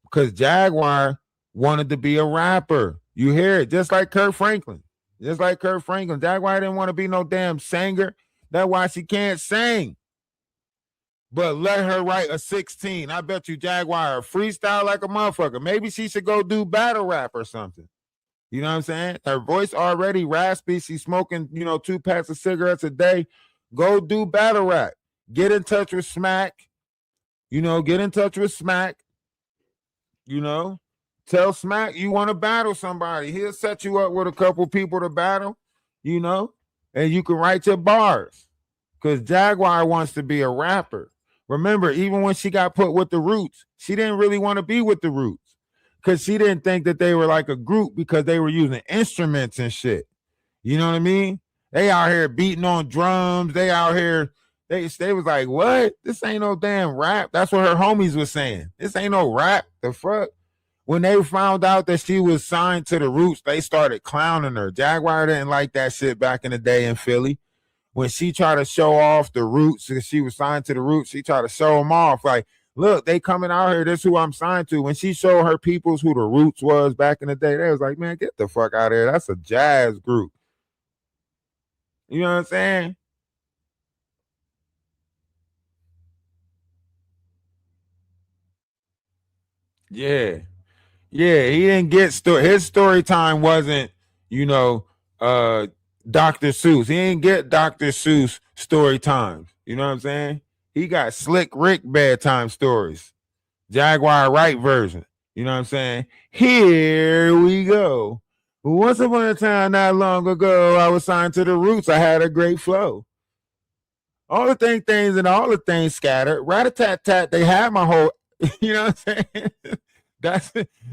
because Jaguar wanted to be a rapper. You hear it, just like Kurt Franklin. Just like Kurt Franklin. Jaguar didn't want to be no damn singer. That's why she can't sing. But let her write a 16. I bet you Jaguar freestyle like a motherfucker. Maybe she should go do battle rap or something. You know what I'm saying? Her voice already raspy. She's smoking, 2 packs of cigarettes a day. Go do battle rap. Get in touch with Smack. Get in touch with Smack. Tell Smack you want to battle somebody. He'll set you up with a couple people to battle, and you can write your bars. Because Jaguar wants to be a rapper. Remember, even when she got put with the Roots, she didn't really want to be with the Roots because she didn't think that they were like a group because they were using instruments and shit. You know what I mean? They out here beating on drums. They out here, they was like, what? This ain't no damn rap. That's what her homies was saying. This ain't no rap. The fuck? When they found out that she was signed to the Roots, they started clowning her. Jaguar didn't like that shit back in the day in Philly. When she tried to show off the Roots, because she was signed to the Roots, she tried to show them off. Like, look, they coming out here. This who I'm signed to. When she showed her peoples who the Roots was back in the day, they was like, man, get the fuck out of here. That's a jazz group. You know what I'm saying? Yeah. Yeah, he didn't get his story time wasn't, you know, Dr. Seuss. He didn't get Dr. Seuss story times. You know what I'm saying? He got Slick Rick bedtime stories. Jaguar Wright version. You know what I'm saying? Here we go. Once upon a time, not long ago, I was signed to the Roots. I had a great flow. All the things and all the things scattered. Rat-a-tat-tat, they had my whole, you know what I'm saying?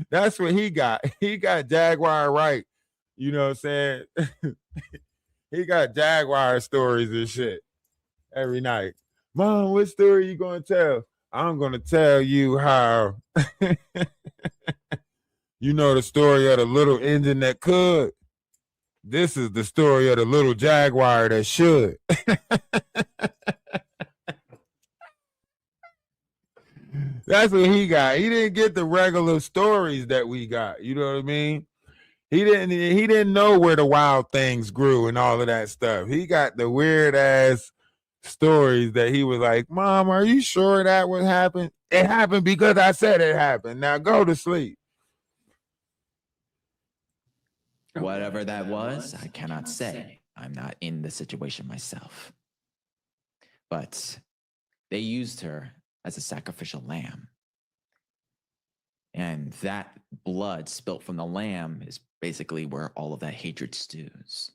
That's what he got. He got Jaguar Wright. You know what I'm saying? He got Jaguar stories and shit every night. Mom, what story you gonna tell? I'm gonna tell you how you know the story of the little engine that could. This is the story of the little Jaguar that should. That's what he got. He didn't get the regular stories that we got. You know what I mean? He didn't know where the wild things grew and all of that stuff. He got the weird ass stories that he was like, Mom, are you sure that would happen? It happened because I said it happened. Now go to sleep. Whatever that was, I cannot say. I'm not in the situation myself. But they used her as a sacrificial lamb. And that blood spilt from the lamb is basically where all of that hatred stews.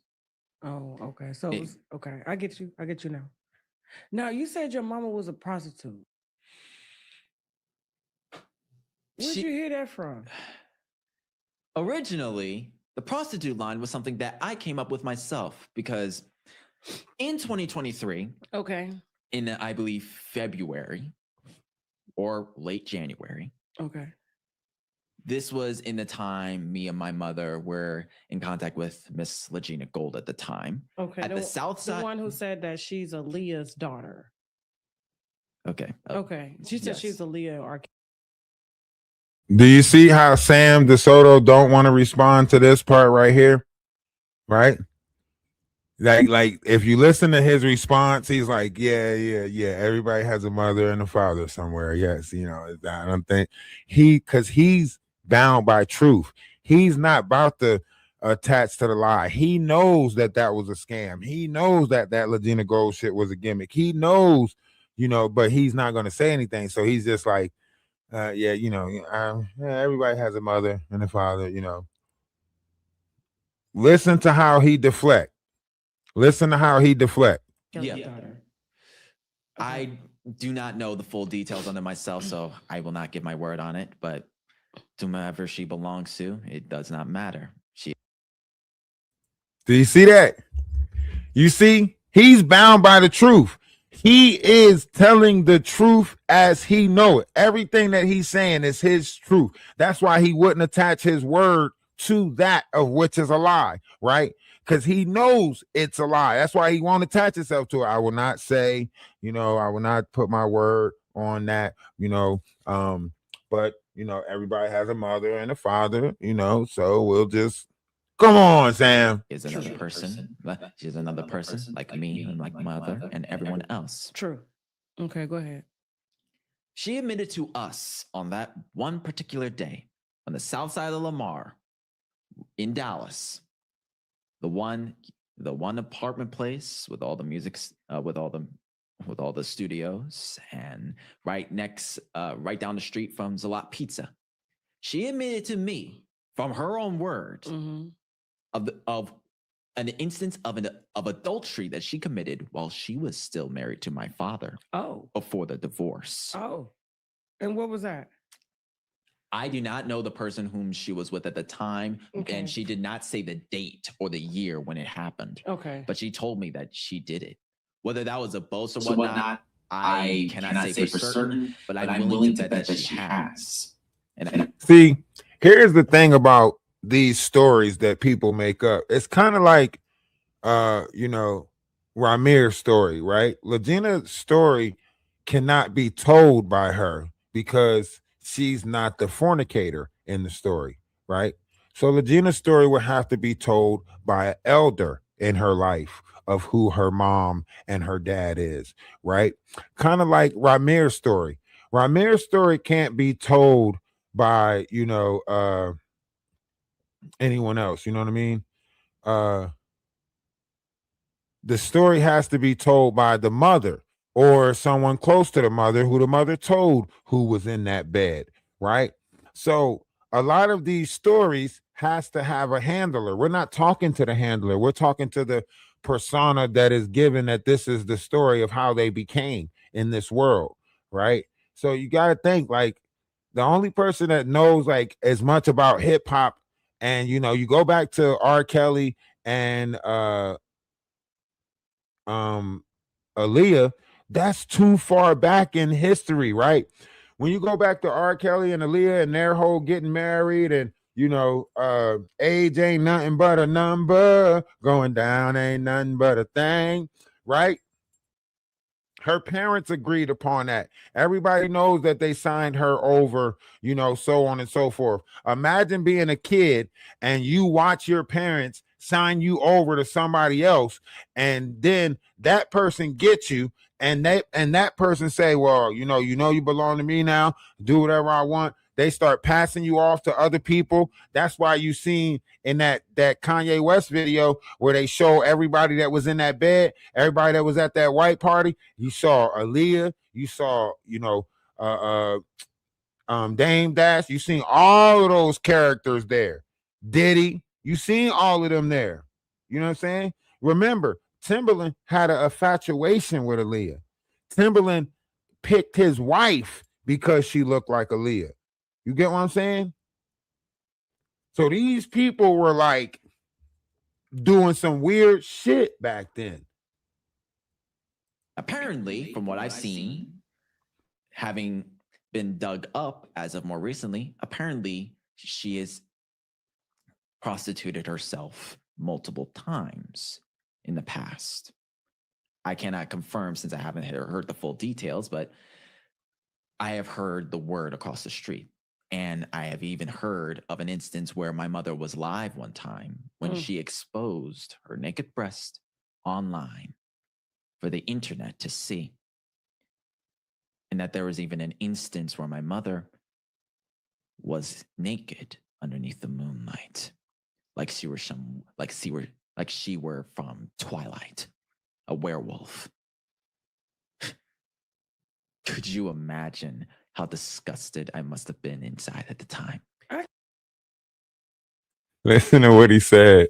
Oh, okay. So, okay. I get you. I get you now. Now, you said your mama was a prostitute. Where'd you hear that from? Originally, the prostitute line was something that I came up with myself because in 2023, okay, in I believe February or late January, okay, this was in the time me and my mother were in contact with Miss Legina Gold at the time. Okay, at the South Side, the one who said that she's Aaliyah's daughter. Okay, okay, she said she's Aaliyah or. Do you see how Sam DeSoto don't want to respond to this part right here? Right? Like if you listen to his response, he's like, yeah. Everybody has a mother and a father somewhere. Yes, you know, I don't think because he's bound by truth. He's not about to attach to the lie. He knows that was a scam. He knows that Legina Gold shit was a gimmick. He knows, you know, but he's not going to say anything. So he's just like, yeah, you know, everybody has a mother and a father, you know. Listen to how he deflect. Listen to how he deflect. Yeah. I do not know the full details on it myself, so I will not give my word on it, but to whomever she belongs to, it does not matter. Do you see that? You see, he's bound by the truth. He is telling the truth as he know it. Everything that he's saying is his truth. That's why he wouldn't attach his word to that of which is a lie, right? Because he knows it's a lie. That's why he won't attach himself to it. I will not say, you know, I will not put my word on that, you know. But you know, everybody has a mother and a father, you know, so we'll just come on, Sam. Is another person. She's another person like me and like my mother and everyone else. True. Okay, go ahead. She admitted to us on that one particular day on the south side of Lamar in Dallas, the one apartment place with all the music, with all the studios, and right down the street from Zalat Pizza. She admitted to me from her own words. Mm-hmm. Of an instance of adultery that she committed while she was still married to my father. Oh. Before the divorce. Oh. And what was that? I do not know the person whom she was with at the time, and she did not say the date or the year when it happened. Okay. But she told me that she did it. Whether that was a boast or whatnot, I cannot say for certain, but I'm willing to bet that she has. And see, here's the thing about these stories that people make up. It's kind of like you know, Ramir's story, right? Legina's story cannot be told by her because she's not the fornicator in the story, right? So Legina's story would have to be told by an elder in her life of who her mom and her dad is, right? Kind of like Ramir's story. Ramir's story can't be told by, anyone else, you know what I mean? Uh the story has to be told by the mother or someone close to the mother who the mother told who was in that bed, right? So a lot of these stories has to have a handler. We're not talking to the handler. We're talking to the persona that is given that this is the story of how they became in this world, right? So you got to think like the only person that knows like as much about hip hop and you go back to R. Kelly and um Aaliyah, that's too far back in history, right? When you go back to R. Kelly and Aaliyah and their whole getting married and age ain't nothing but a number, going down ain't nothing but a thing, right? Her parents agreed upon that. Everybody knows that they signed her over, so on and so forth. Imagine being a kid and you watch your parents sign you over to somebody else, and then that person gets you, and that person say, well, you belong to me now. Do whatever I want. They start passing you off to other people. That's why you seen in that Kanye West video where they show everybody that was in that bed, everybody that was at that white party. You saw Aaliyah, you saw, Dame Dash. You seen all of those characters there. Diddy, you seen all of them there. You know what I'm saying? Remember, Timberland had an infatuation with Aaliyah. Timberland picked his wife because she looked like Aaliyah. You get what I'm saying? So these people were like doing some weird shit back then. Apparently, from what I've seen, having been dug up as of more recently, apparently she has prostituted herself multiple times in the past. I cannot confirm since I haven't heard the full details, but I have heard the word across the street. And I have even heard of an instance where my mother was live one time when she exposed her naked breast online for the internet to see. And that there was even an instance where my mother was naked underneath the moonlight, like she were from Twilight, a werewolf. Could you imagine how disgusted I must have been inside at the time? Listen to what he said.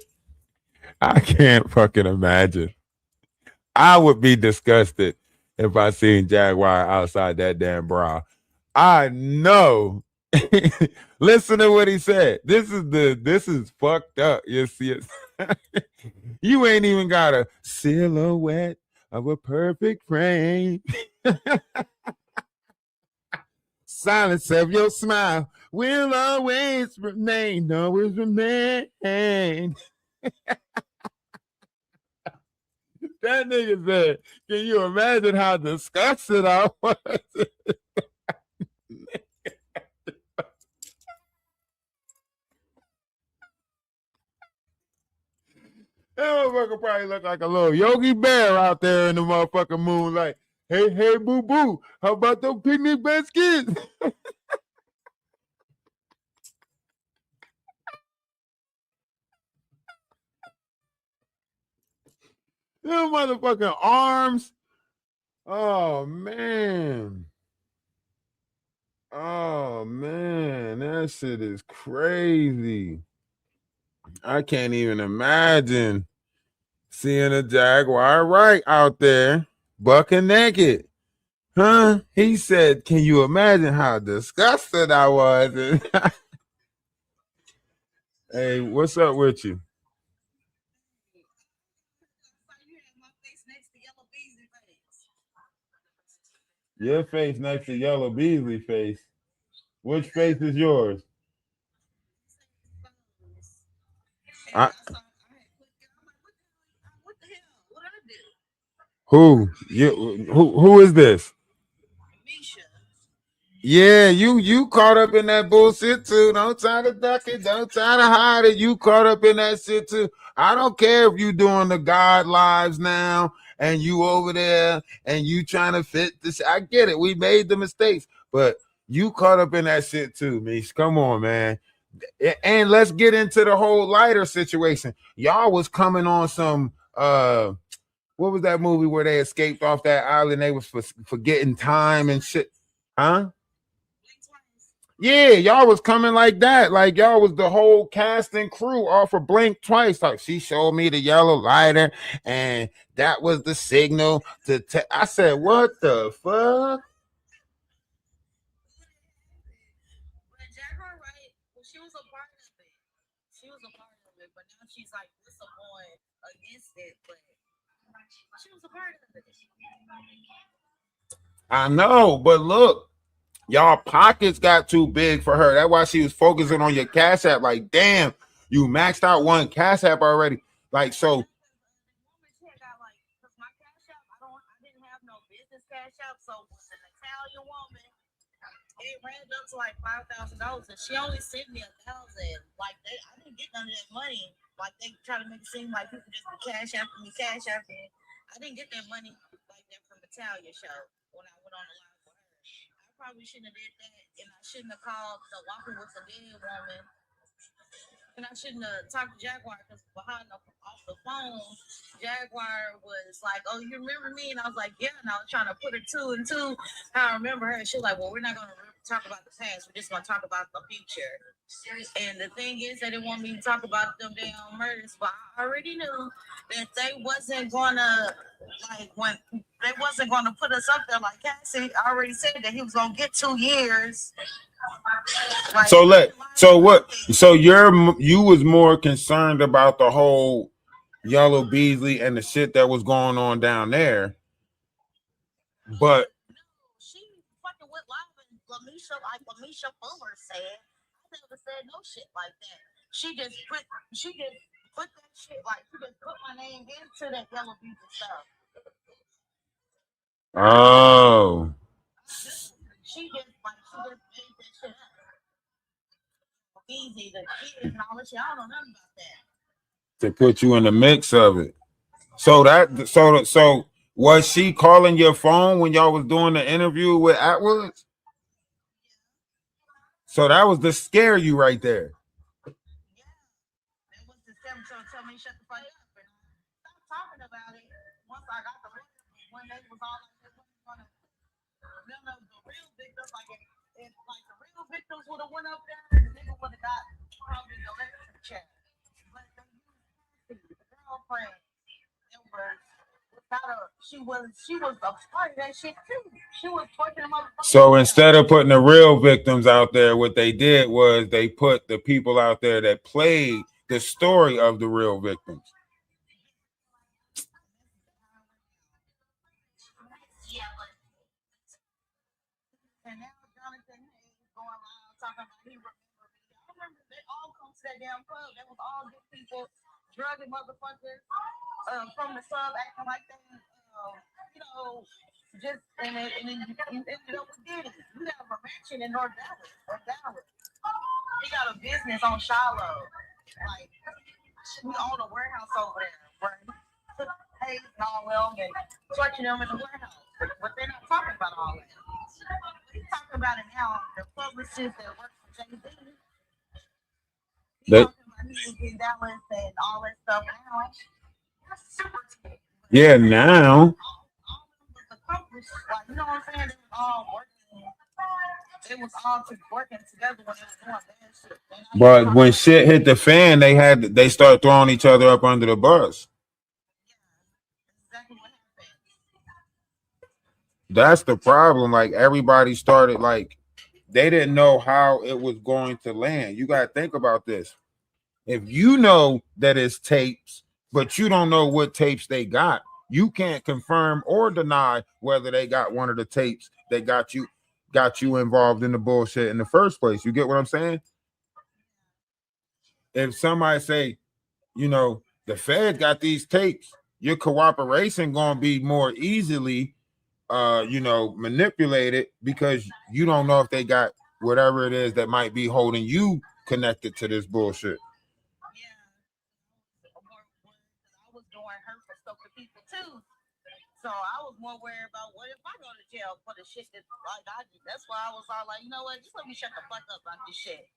I can't fucking imagine. I would be disgusted if I seen Jaguar outside that damn bra. I know. Listen to what he said. This is fucked up. You see it? You ain't even got a silhouette of a perfect frame. Silence of your smile will always remain, always remain. That nigga said, can you imagine how disgusted I was? That motherfucker probably look like a little Yogi Bear out there in the motherfucking moonlight. Hey, boo boo, how about those picnic baskets? Them motherfucking arms. Oh man. Oh man, that shit is crazy. I can't even imagine seeing a Jaguar Wright out there bucking naked. Huh? He said, can you imagine how disgusted I was? Hey, what's up with you? Your face next to Yellow Beasley face. Which face is yours? Who? Who is this? Yeah, you caught up in that bullshit too. Don't try to duck it. Don't try to hide it. You caught up in that shit too. I don't care if you doing the God lives now and you over there and you trying to fit this. I get it. We made the mistakes, but you caught up in that shit too, Mish. Come on, man. And let's get into the whole lighter situation. Y'all was coming on some what was that movie where they escaped off that island? They was forgetting time and shit. Huh? Yeah, y'all was coming like that. Like y'all was the whole cast and crew off of Blink Twice. Like she showed me the yellow lighter, and that was the signal to. I said, "What the fuck?" But Jaguar, right? Well, she was a part of it. She was a part of it, but now she's like disappointed against it. But she was a part of it. I know, but look, y'all pockets got too big for her. That's why she was focusing on your Cash App. Like, damn, you maxed out one Cash App already. Like, so. She had got like, cause my Cash App, I didn't have no business Cash App, so was an Italian woman. It ran up to like $5,000, and she only sent me $1,000. Like I didn't get none of that money. Like they try to make it seem like people just be cash after me, cash after me. I didn't get that money like that from Italia show when I went on the live with her. I probably shouldn't have did that, and I shouldn't have called the Walking with the Dead woman. And I shouldn't have talked to Jaguar because behind off the phone, Jaguar was like, "Oh, you remember me?" And I was like, "Yeah." And I was trying to put her two and two. How I remember her. And she was like, "Well, we're not going to talk about the past. We're just going to talk about the future." And the thing is, they didn't want me to talk about them damn murders, but I already knew that they wasn't going to when they wasn't going to put us up there like Cassie already said that he was going to get 2 years. Like, so you was more concerned about the whole Yellow Beasley and the shit that was going on down there, but she fucking went live and Lamisha Fuller said, I never said no shit like that. She just put that shit like she just put my name into that Yellow Beasley stuff. Oh. She just made that shit up. Easy, the kids and all that shit. I don't know nothing about that. To put you in the mix of it. So was she calling your phone when y'all was doing the interview with Atwoods? So that was to scare you right there. Yeah. That was to tell me shut the fuck up and stop talking about it. Once I got the when they was all like this, gonna none of the real victims, like if like the real victims would have went up there, the nigga would have got probably the electric chair. But they used the girlfriend. It was she was a part of that shit too. She was fucking them up. So instead of putting the real victims out there, what they did was they put the people out there that played the story of the real victims. And now Jonathan Hayes going around talking about he remember me. I remember they all come to that damn club. They was all good people, drugging motherfuckers from the sub, acting like they, just and then you ended up with Diddy. You have a mansion in North Dallas. He got a business on Shiloh. Like we own a warehouse over there, right? Hayes and all them and torching them in the warehouse, but they're not talking about all that. He's talking about it now. The publicist that works for Jay-Z. He's talking about he was in Dallas and all that stuff now. Yeah, now. You know what I'm saying? They was all working. They was all working together when they was doing bad shit. But when shit hit the fan, they start throwing each other up under the bus. That's the problem. Like everybody started like they didn't know how it was going to land. You got to think about this. If you know that it's tapes, but you don't know what tapes they got, you can't confirm or deny whether they got one of the tapes that got you involved in the bullshit in the first place. You get what I'm saying? If somebody say, the Fed got these tapes, your cooperation gonna be more easily manipulated because you don't know if they got whatever it is that might be holding you connected to this bullshit. Yeah. I was doing hurtful stuff to people too. So I was more worried about what if I go to jail for the shit that like I did. That's why I was all like, you know what, just let me shut the fuck up about this shit.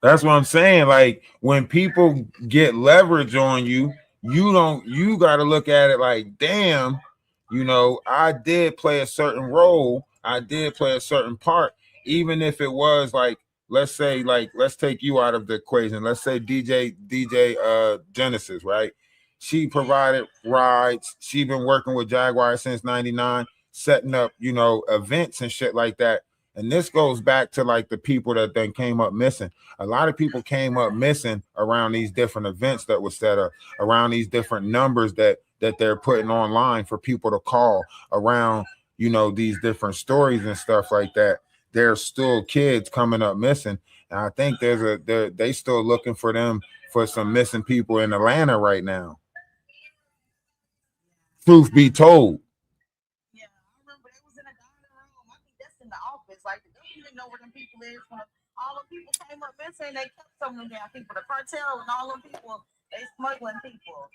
That's what I'm saying. Like when people get leverage on you, you got to look at it like, damn, I did play a certain role. I did play a certain part, even if it was like, let's say, like, let's take you out of the equation. Let's say DJ Genesis, right? She provided rides. She been working with Jaguar since '99, setting up, events and shit like that. And this goes back to like the people that then came up missing. A lot of people came up missing around these different events that was set up, around these different numbers that they're putting online for people to call, around these different stories and stuff like that. There's still kids coming up missing, and I think they still looking for them for some missing people in Atlanta right now. Truth be told. Yeah, I remember they was in a dining room. I think that's in the office. Like they don't even know where them people is. When all the people came up missing, they kept some of them damn people. The cartel and all them people, they smuggling people.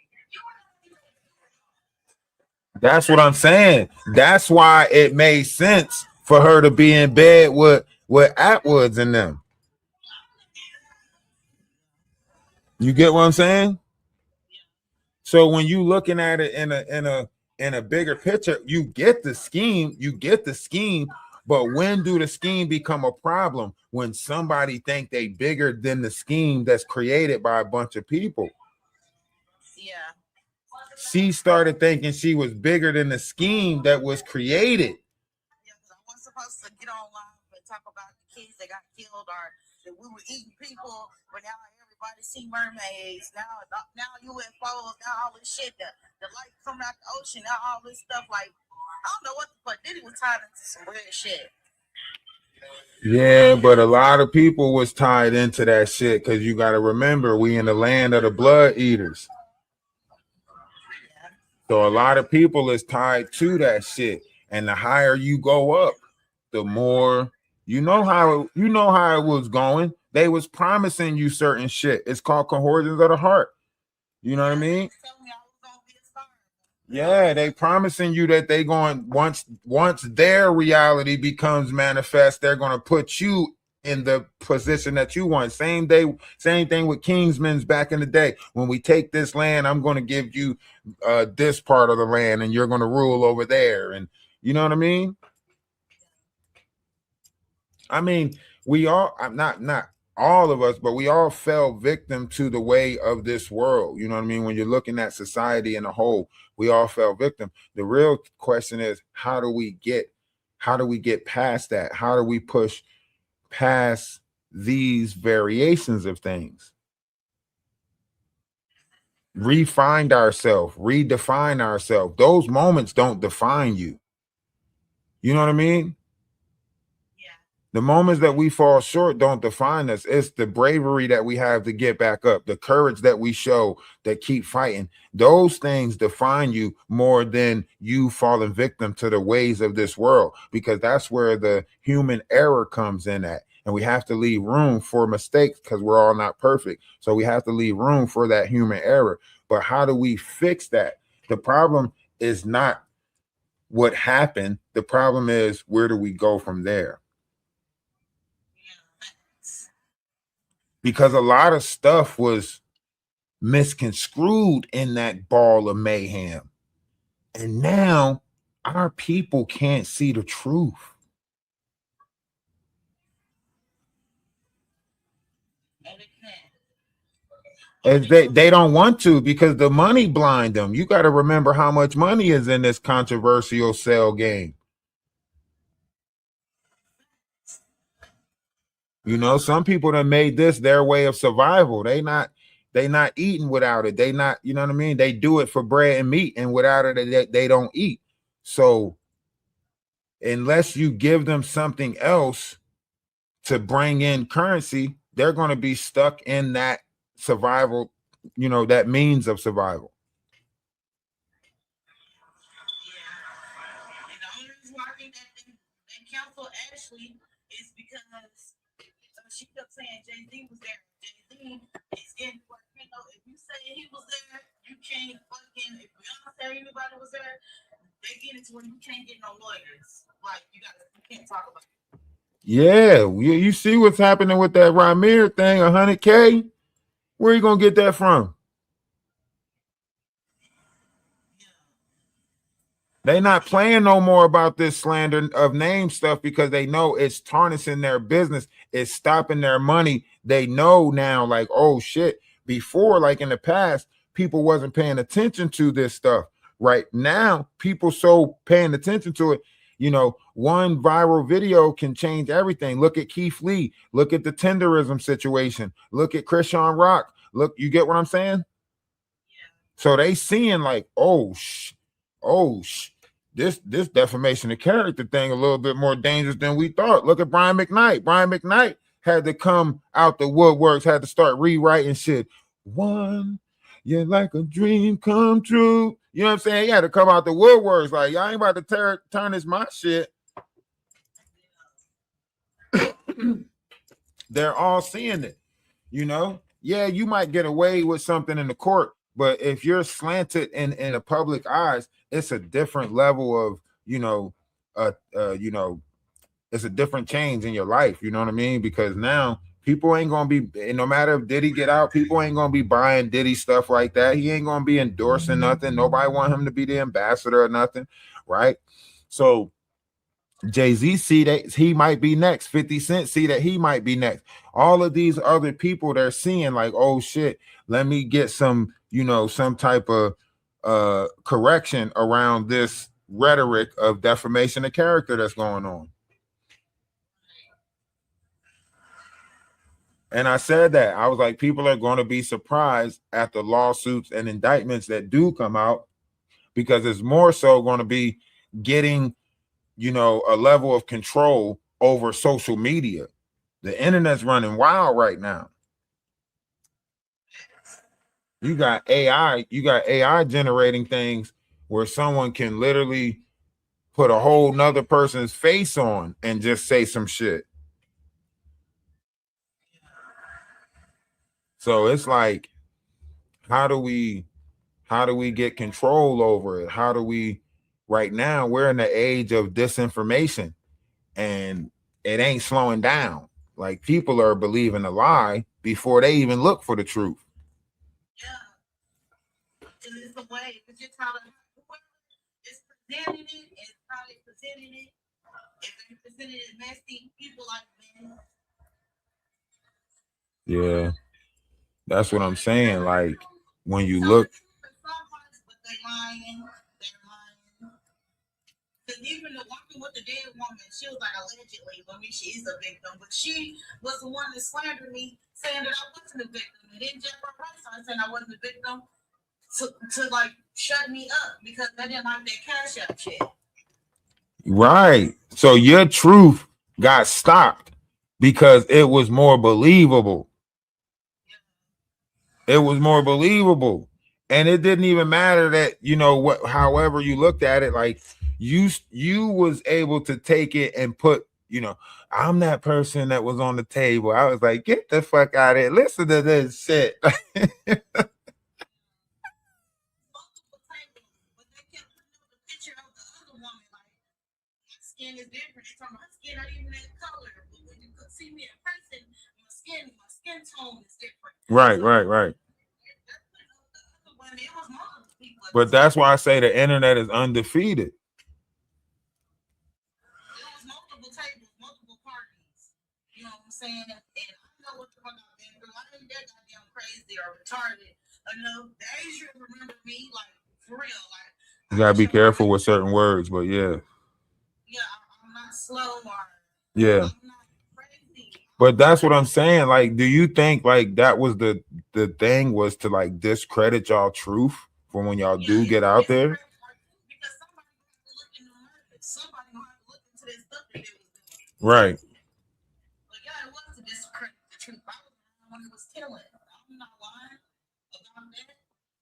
That's what I'm saying. That's why it made sense for her to be in bed with Atwoods and them. You get what I'm saying? So when you looking at it in a bigger picture, you get the scheme, but when do the scheme become a problem? When somebody think they bigger than the scheme that's created by a bunch of people. Yeah. She started thinking she was bigger than the scheme that was created. Yeah, because I wasn't supposed to get online and talk about the kids that got killed or that we were eating people, but now everybody see mermaids. Now UFOs, now all this shit, the light coming out the ocean, now all this stuff. Like, I don't know what the fuck. Diddy was tied into some weird shit. Yeah, but a lot of people was tied into that shit because you got to remember, we in the land of the blood eaters. So a lot of people is tied to that shit, and the higher you go up, the more how it was going. They was promising you certain shit. It's called cohortions of the heart. You know what I mean? Yeah, they promising you that they going once their reality becomes manifest, they're gonna put you in the position that you want. Same thing with Kingsmen's back in the day. When we take this land, I'm going to give you this part of the land, and you're going to rule over there. And you know what I mean? I mean, we all, not all of us, but we all fell victim to the way of this world. You know what I mean? When you're looking at society in a whole, we all fell victim. The real question is, how do we get past that? How do we push past these variations of things? Refine ourselves, redefine ourselves. Those moments don't define you. You know what I mean? The moments that we fall short don't define us. It's the bravery that we have to get back up, the courage that we show that keep fighting. Those things define you more than you falling victim to the ways of this world, because that's where the human error comes in at. And we have to leave room for mistakes because we're all not perfect. So we have to leave room for that human error. But how do we fix that? The problem is not what happened. The problem is, where do we go from there? Because a lot of stuff was misconstrued in that ball of mayhem. And now our people can't see the truth. As they don't want to, because the money blind them. You got to remember how much money is in this controversial cell game. You know, some people that made this their way of survival. They not eating without it. They not, you know what I mean? They do it for bread and meat, and without it, they don't eat. So unless you give them something else to bring in currency, they're going to be stuck in that survival, you know, that means of survival. Yeah. And the only reason she kept saying Jay-Z was there. Jay-Z is getting work. You know, if you say he was there, you can't fucking. If Beyonce or anybody was there, they get into where you can't get no lawyers. Like you can't talk about it. Yeah, you see what's happening with that Ramir thing, 100K. Where you gonna get that from? They not playing no more about this slander of name stuff because they know it's tarnishing their business. It's stopping their money. They know now, like, oh shit. Before, like in the past, people wasn't paying attention to this stuff. Right now, people so paying attention to it. You know, one viral video can change everything. Look at Keith Lee. Look at the tenderism situation. Look at Christian Rock. Look, you get what I'm saying? So they seeing like, this defamation of character thing a little bit more dangerous than we thought. Look at Brian McKnight. Brian McKnight had to come out the woodworks, had to start rewriting shit. One, yeah, like a dream come true. You know what I'm saying? He had to come out the woodworks. Like, y'all ain't about to tarnish my shit. They're all seeing it, you know? Yeah, you might get away with something in the court, but if you're slanted in the public eyes, it's a different level of, it's a different change in your life. You know what I mean? Because now people ain't gonna be, no matter if Diddy get out, people ain't gonna be buying Diddy stuff like that. He ain't gonna be endorsing nothing. Nobody want him to be the ambassador or nothing, right? So Jay-Z see that he might be next. 50 Cent see that he might be next. All of these other people, they're seeing like, oh shit, let me get some, some type of correction around this rhetoric of defamation of character that's going on. And I said that. I was like, people are going to be surprised at the lawsuits and indictments that do come out, because it's more so going to be getting, a level of control over social media. The internet's running wild right now. You got AI generating things where someone can literally put a whole nother person's face on and just say some shit. So it's like, how do we get control over it? How do we, right now, we're in the age of disinformation and it ain't slowing down. Like, people are believing a lie before they even look for the truth. Yeah. It's the way, it's just how whoever is presenting it and how they presenting it. If they presented it messy, people like, man. Yeah. That's what I'm saying. Like, when you look, But they're lying. Because even the woman with the dead woman, she was like, allegedly, I mean, she is a victim, but she was the one that slandered me, saying that I wasn't a victim. And then Jaguar started saying I wasn't a victim to like shut me up because they didn't like that Cash App shit. Right. So your truth got stopped because it was more believable. It was more believable. And it didn't even matter that, however you looked at it, like you was able to take it and put, I'm that person that was on the table. I was like, get the fuck out of here. Listen to this shit. Skin is different. It's from my skin, not even that color. But when you could see me in person, my skin tone is different. Right. But that's why I say the internet is undefeated. There was multiple tables, multiple parties. You know what I'm saying? And I know what the fuck I've been through. I ain't that goddamn crazy or retarded enough. The Asians remember me, like, for real. Like, you gotta be careful with certain words, but yeah. Yeah, I'm not slow or yeah. I'm not crazy. But that's what I'm saying. Like, do you think like that was the thing, was to like discredit y'all truth for when y'all do get out there? Because somebody has to look in the market. Somebody has to look into this stuff that they was doing. Right. But yeah, it was to discredit the truth. I was the one who was telling. I'm not lying about that.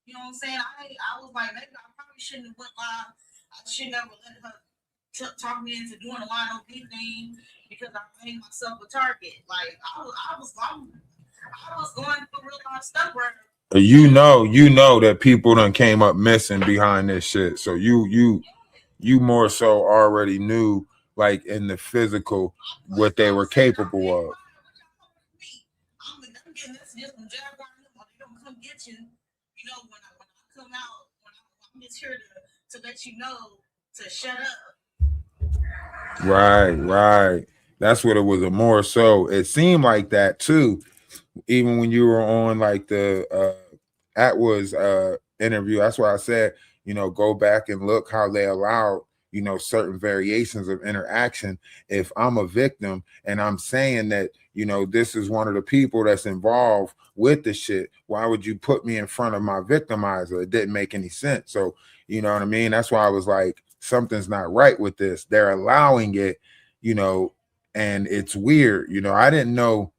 You know what I'm saying? I was like, maybe I probably shouldn't have went live. I should never let her talk me into doing a line OP thing because I made myself a target. Like I was going through real life stuff where you know that people done came up missing behind this shit. So you more so already knew, like, in the physical, what they were capable of. I'm getting messages from Jaguar. They don't come get you. You know, when I come out, I'm just here to let you know to shut up. Right. That's what it was. A more so. It seemed like that too. Even when you were on like the Atwood's interview, that's why I said, go back and look how they allowed, certain variations of interaction. If I'm a victim and I'm saying that, this is one of the people that's involved with the shit, why would you put me in front of my victimizer? It didn't make any sense. So, you know what I mean? That's why I was like, something's not right with this. They're allowing it, and it's weird. I didn't know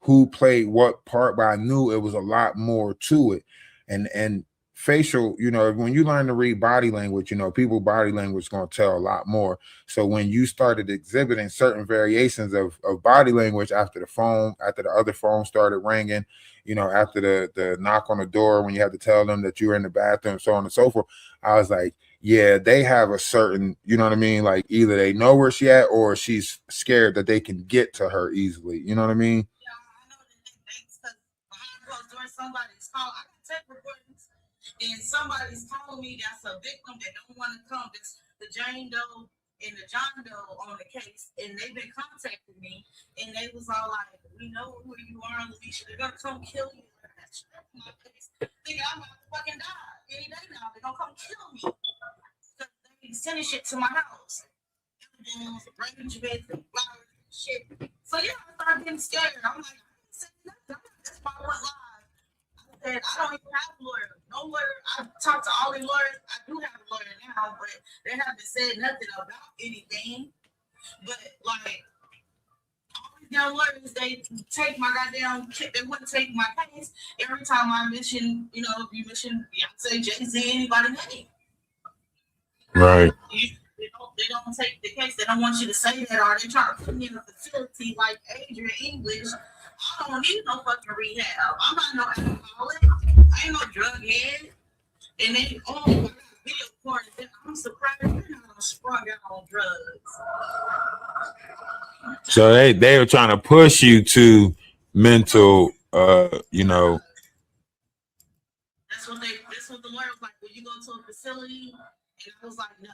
who played what part, but I knew it was a lot more to it. And facial, when you learn to read body language, people body language is going to tell a lot more. So when you started exhibiting certain variations of body language after the other phone started ringing, after the knock on the door, when you had to tell them that you were in the bathroom, so on and so forth, I was like, yeah, they have a certain, you know what I mean? Like either they know where she at or she's scared that they can get to her easily. You know what I mean? Somebody's calling. I can take recordings, and somebody's calling me that's a victim that don't want to come. That's the Jane Doe and the John Doe on the case, and they've been contacting me, and they was all like, "We know who you are, Alicia. They're gonna come kill you." That's my face. Thinking I'm gonna fucking die any day now. They're gonna come kill me. So they sending shit to my house. Range shit. So yeah, I started getting scared. I'm like, I ain't saying nothing. That's why I went live. I don't even have a lawyer. No lawyer. I talked to all the lawyers. I do have a lawyer now, but they haven't said nothing about anything. But like all these damn lawyers, they take my goddamn. They wouldn't take my case every time I mention. If you mention Beyonce, Jay-Z, anybody name. Right. They don't take the case. They don't want you to say that, or they try to put me in a facility like Adrian English. I don't need no fucking rehab. I'm not no alcoholic. I ain't no drug head. And they video porn. I'm surprised they're not sprung out on drugs. So they were trying to push you to mental, That's what the lawyer was like. Will you go to a facility? And I was like, no.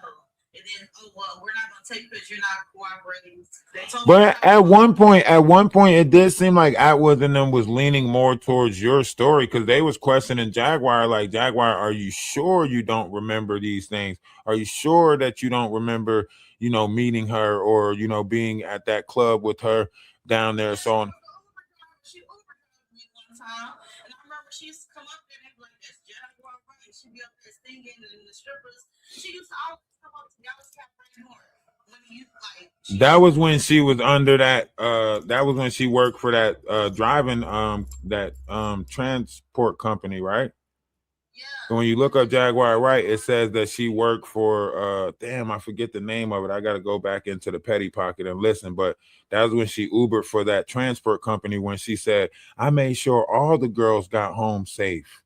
And then, we're not gonna take because you're not cooperating. But at one point, it did seem like Atwood and them was leaning more towards your story because they was questioning Jaguar. Like, Jaguar, are you sure you don't remember these things? Are you sure that you don't remember, meeting her or being at that club with her down there? So on. She overheard me one time, and I remember she used to come up there and be like, "That's Jaguar Wright." She'd be up there singing, and the strippers. She used to always come up to Dallas Cafe North. That was when she was under that. That was when she worked for that driving transport company, right? Yeah. So when you look up Jaguar Wright, it says that she worked for damn, I forget the name of it. I got to go back into the petty pocket and listen. But that was when she Ubered for that transport company when she said, "I made sure all the girls got home safe."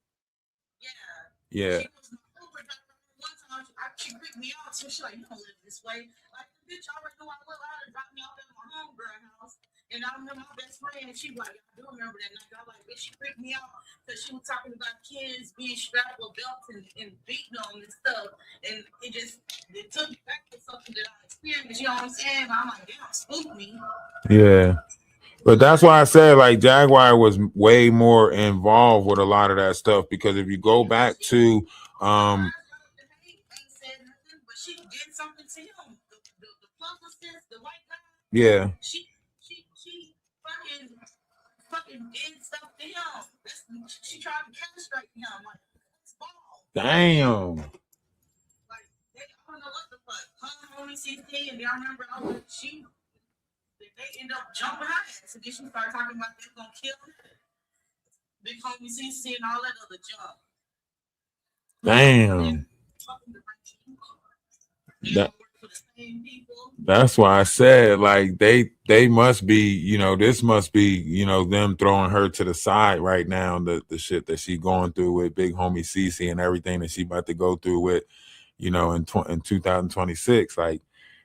Yeah. She was my Uber driver. One time she picked me out, so she's like, "You don't live this way." Like the bitch already knew I live out and dropped me off at my homegirl house. And I remember my best friend, and she was like, I do remember that night. I was like, bitch, she freaked me out because she was talking about kids being strapped with belts and beating on and stuff. And it took me back to something that I experienced, you know what I'm saying? But I'm like, damn, spook me. Yeah. But that's why I said, like, Jaguar was way more involved with a lot of that stuff because if you go back to but she did something to him. The publicist, the white guy. Yeah. She fucking did stuff to him. She tried to castrate him. Like, it's ball. Damn. Like, I don't know what the fuck. Her homie CC, and I remember they end up jumping her ass. And then she started talking about they're gonna kill her. Big homie CC and all that other junk. Damn. That worked for the same people. That's why I said like they must be, you know, this must be, you know, them throwing her to the side right now. The shit that she going through with big homie Cece and everything that she about to go through with, you know, in 2026. Like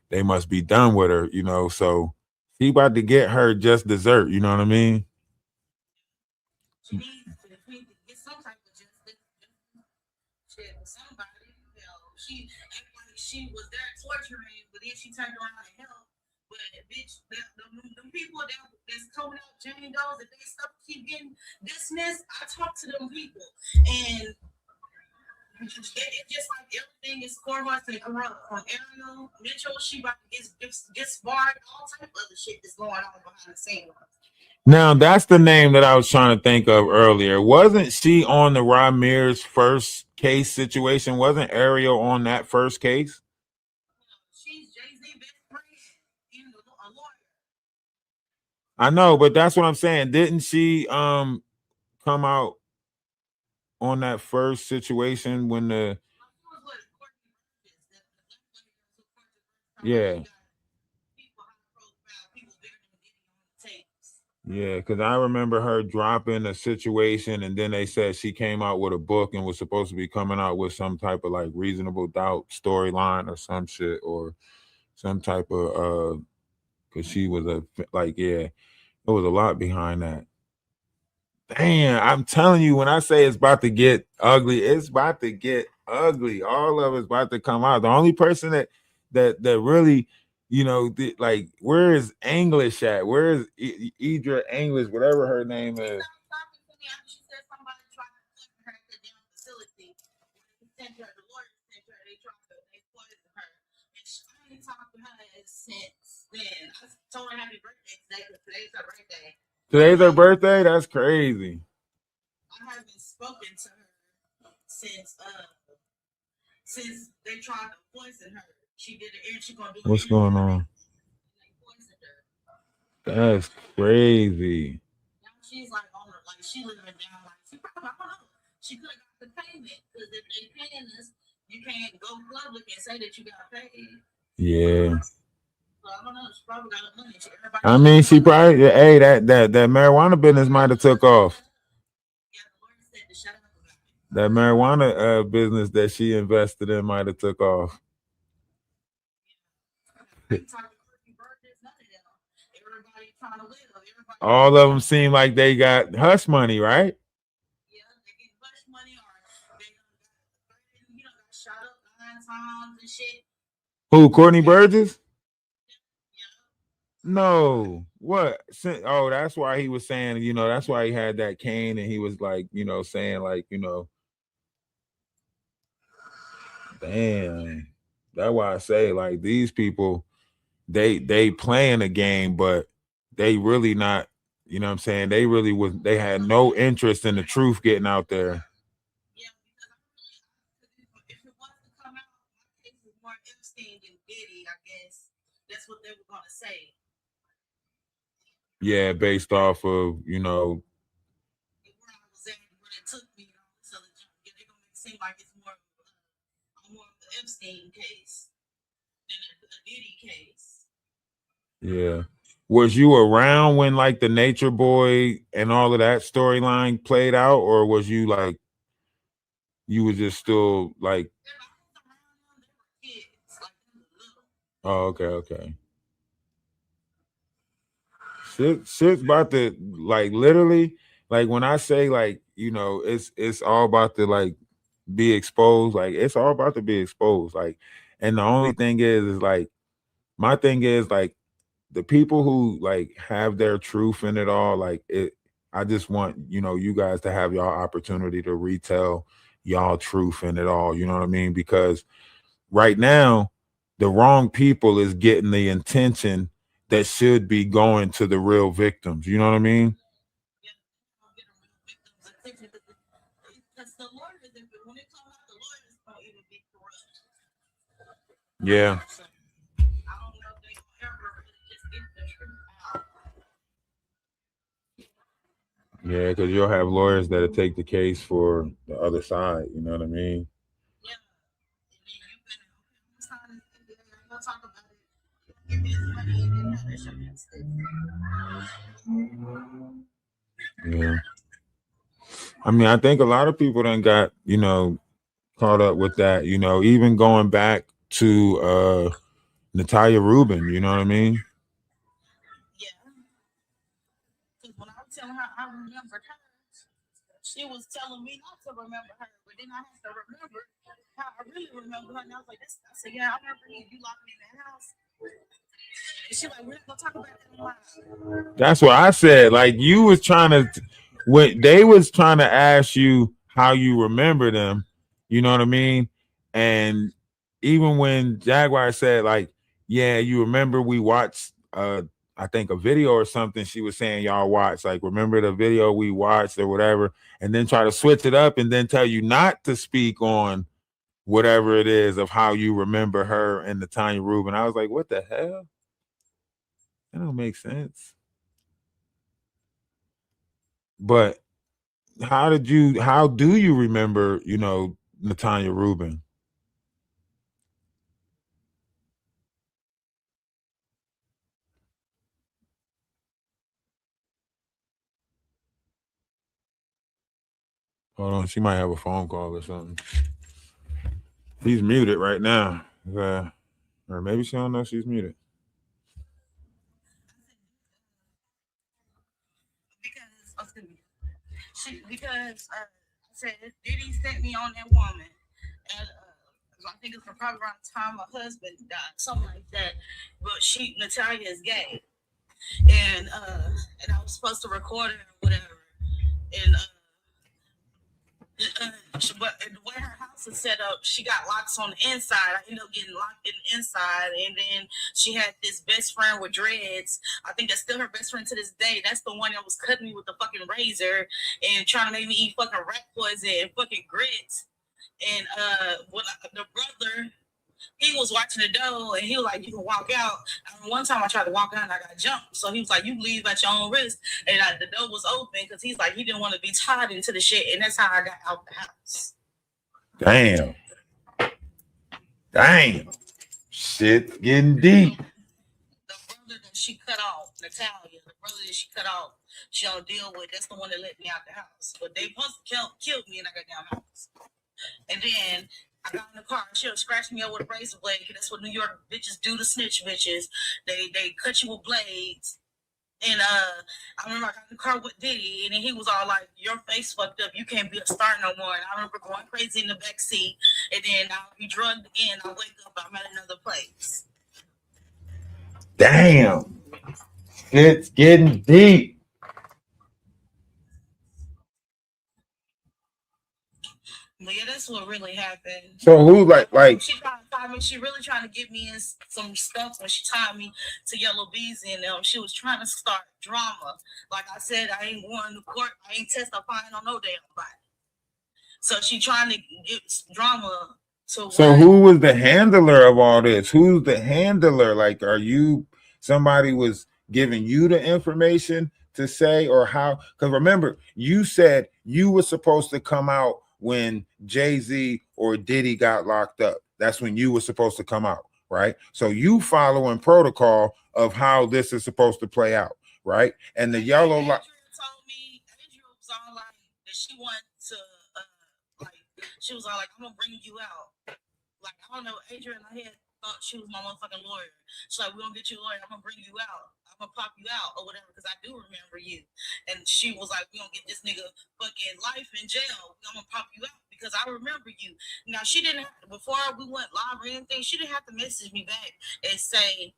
they must be done with her, you know. So she about to get her just dessert. You know what I mean? She needs to get some type of justice. Shit with somebody. You know, she act like she was there torturing, but then she turned around and helped. But bitch, the people that's coming out Jane Doe's, if they stuff keep getting dismissed, I talk to them people, and it's just like everything is scoreboards and corrupt. From Ariel Mitchell, she about to get barred, all type of other shit that's going on behind the scenes. Now that's the name that I was trying to think of earlier. Wasn't she on the Ramirez first case situation? Wasn't Ariel on that first case? She's Jay-Z's best friend and a lawyer. I know, but that's what I'm saying. Didn't she come out on that first situation when the yeah. Yeah, because I remember her dropping a situation, and then they said she came out with a book and was supposed to be coming out with some type of like reasonable doubt storyline or some shit or some type of because she was yeah, there was a lot behind that. Damn, I'm telling you, when I say it's about to get ugly, it's about to get ugly. All of it's about to come out. The only person that really, you know, like, where is English at? Where is Idra English, whatever her name is? She said somebody tried to put her at the damn facility. Sent her, the lawyer sent her, they poisoned her. And I ain't talked to her since then. I told her happy birthday today because today's her birthday. Today's her birthday? That's crazy. I haven't spoken to her since they tried to poison her. She did it, and she gonna do it. What's going on? They poisoned her. That's crazy. Now she's like on her, like she living down, like she probably, I don't know. She could have got the payment because if they paying us, you can't go public and say that you got paid. Yeah. I don't know. She probably got money. I mean, she probably, hey, that marijuana business might have took off. Yeah, the lawyer said to shut up about it. That marijuana business that she invested in might have took off. All of them seem like they got hush money, right? Yeah, they get hush money, or they got shot up 9 times and shit. Who, Courtney Burgess? No, what? Oh, that's why he was saying, you know, that's why he had that cane and he was like, you know, saying like, you know, damn. That's why I say like these people, they playing a game, but they really not, you know what I'm saying? They had no interest in the truth getting out there. Yeah, because if it was to come out, my case is more Epstein than Diddy, I guess. That's what they were gonna say. Yeah, based off of, you know, where I was at, where it took me, so they're gonna make it seem like it's more of the Epstein case than a Diddy case. Yeah. Was you around when like the Nature Boy and all of that storyline played out, or was you like you was just still like? Oh, okay. Shit's about to, like, literally, like when I say like, you know, it's all about to like be exposed. Like it's all about to be exposed. Like, and the only thing is like, my thing is like the people who like have their truth in it all, like it. I just want, you know, you guys to have y'all opportunity to retell y'all truth in it all. You know what I mean? Because right now, the wrong people is getting the attention that should be going to the real victims. You know what I mean? Yeah. Yeah, because you'll have lawyers that'll take the case for the other side. You know what I mean? Yeah. And then you better talk give me his money and then have that shit fixed. Yeah. I mean, I think a lot of people then got, caught up with that, even going back to Natalia Rubin, you know what I mean? Yeah. Because when I was telling her I remembered her, she was telling me not to remember her, but then I had to remember how I really remember her. And I was like, I said, yeah, I remember you locked me in the house. And she like, we're not gonna talk about that in live. That's what I said. Like, you was trying to, when they was trying to ask you how you remember them, you know what I mean? And even when Jaguar said, like, yeah, you remember we watched I think a video or something, she was saying y'all watched, like, remember the video we watched or whatever, and then try to switch it up and then tell you not to speak on whatever it is of how you remember her and the Tanya Rubin. I was like, what the hell? That don't make sense. But how do you remember, Natanya Rubin? Hold on, she might have a phone call or something. He's muted right now. Or maybe she don't know she's muted. Because I said Diddy sent me on that woman, and I think it's probably around the time my husband died, something like that. But Natalia is gay, and I was supposed to record her or whatever, and but the way her house is set up, she got locks on the inside. I ended up getting locked in the inside, and then she had this best friend with dreads. I think that's still her best friend to this day. That's the one that was cutting me with the fucking razor and trying to make me eat fucking rat poison and fucking grits. And the brother, he was watching the door, and he was like, you can walk out. And one time I tried to walk out and I got jumped. So he was like, you leave at your own risk. And the door was open because he's like, he didn't want to be tied into the shit. And that's how I got out the house. Damn. Shit's getting deep. The brother that she cut off, Natalia, the brother that she cut off, she don't deal with, that's the one that let me out the house. But they supposed to killed me and I got down the house. And then I got in the car. She'll scratch me up with a razor blade. That's what New York bitches do to snitch bitches. They cut you with blades. And I remember I got in the car with Diddy, and then he was all like, "Your face fucked up. You can't be a star no more." And I remember going crazy in the back seat. And then I'll be drugged again. I wake up. I'm at another place. Damn. It's getting deep. But yeah, that's what really happened. So who like she trying to tie me? She really trying to get me in some stuff when she tied me to Yellow Bees and she was trying to start drama. Like I said, I ain't going to court. I ain't testifying on no damn body. So she trying to get drama. So who was the handler of all this? Who's the handler? Like, are you somebody was giving you the information to say, or how? Because remember, you said you were supposed to come out when Jay-Z or Diddy got locked up. That's when you were supposed to come out, right? So you following protocol of how this is supposed to play out, right? And the yellow light told me, Adrian was all like that she wanted to she was all like, I'm gonna bring you out. Like, I don't know, Adrian, I had thought she was my motherfucking lawyer. She's like, we're gonna get you a lawyer, I'm gonna bring you out. I'm gonna pop you out or whatever, because I do remember you. And she was like, we're gonna get this nigga fucking life in jail. I'm gonna pop you out because I remember you. Now, she didn't have to, before we went live or anything, she didn't have to message me back and say,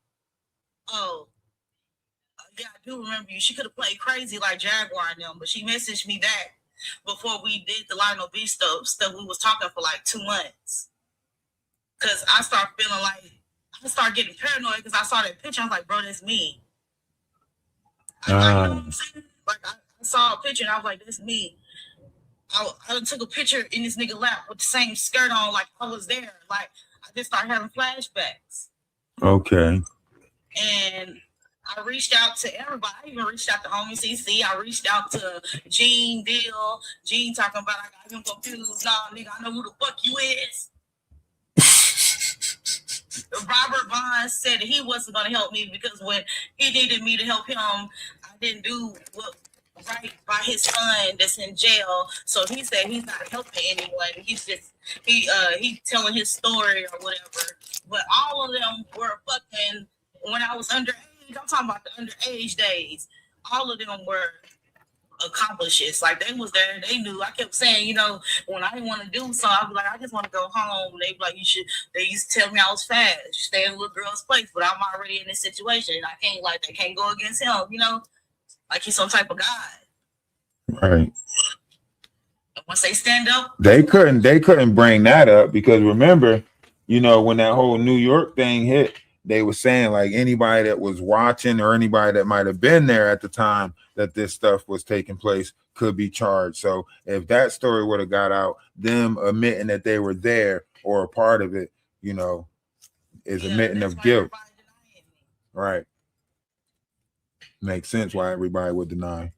oh, yeah, I do remember you. She could have played crazy like Jaguar and them, but she messaged me back before we did the Lionel B stuff we was talking for like 2 months. Because I started feeling like, I started getting paranoid because I saw that picture. I was like, bro, that's me. You know what I'm saying? Like, I saw a picture and I was like, that's me. I took a picture in this nigga lap with the same skirt on, like I was there. Like, I just started having flashbacks. Okay. And I reached out to everybody. I even reached out to Homie CC. I reached out to Gene Deal. Gene talking about, I got him confused. Nah, nigga, I know who the fuck you is. Robert Vaughn said that he wasn't going to help me because when he needed me to help him, I didn't do what right by his son that's in jail. So he said he's not helping anyone. He's just he telling his story or whatever. But all of them were fucking when I was underage. I'm talking about the underage days. All of them were accomplishes. Like they was there, they knew. I kept saying, you know, when I didn't want to do so, I'd be like, I just want to go home. They be like, you should. They used to tell me I was fast. You stay in a little girl's place, but I'm already in this situation, and I can't like they can't go against him. You know, like he's some type of guy. Right. And once they stand up, They couldn't bring that up because remember, you know, when that whole New York thing hit, they were saying like anybody that was watching or anybody that might have been there at the time that this stuff was taking place could be charged. So if that story would have got out, them admitting that they were there or a part of it, you know, is admitting of guilt. Right. Makes sense why everybody would deny.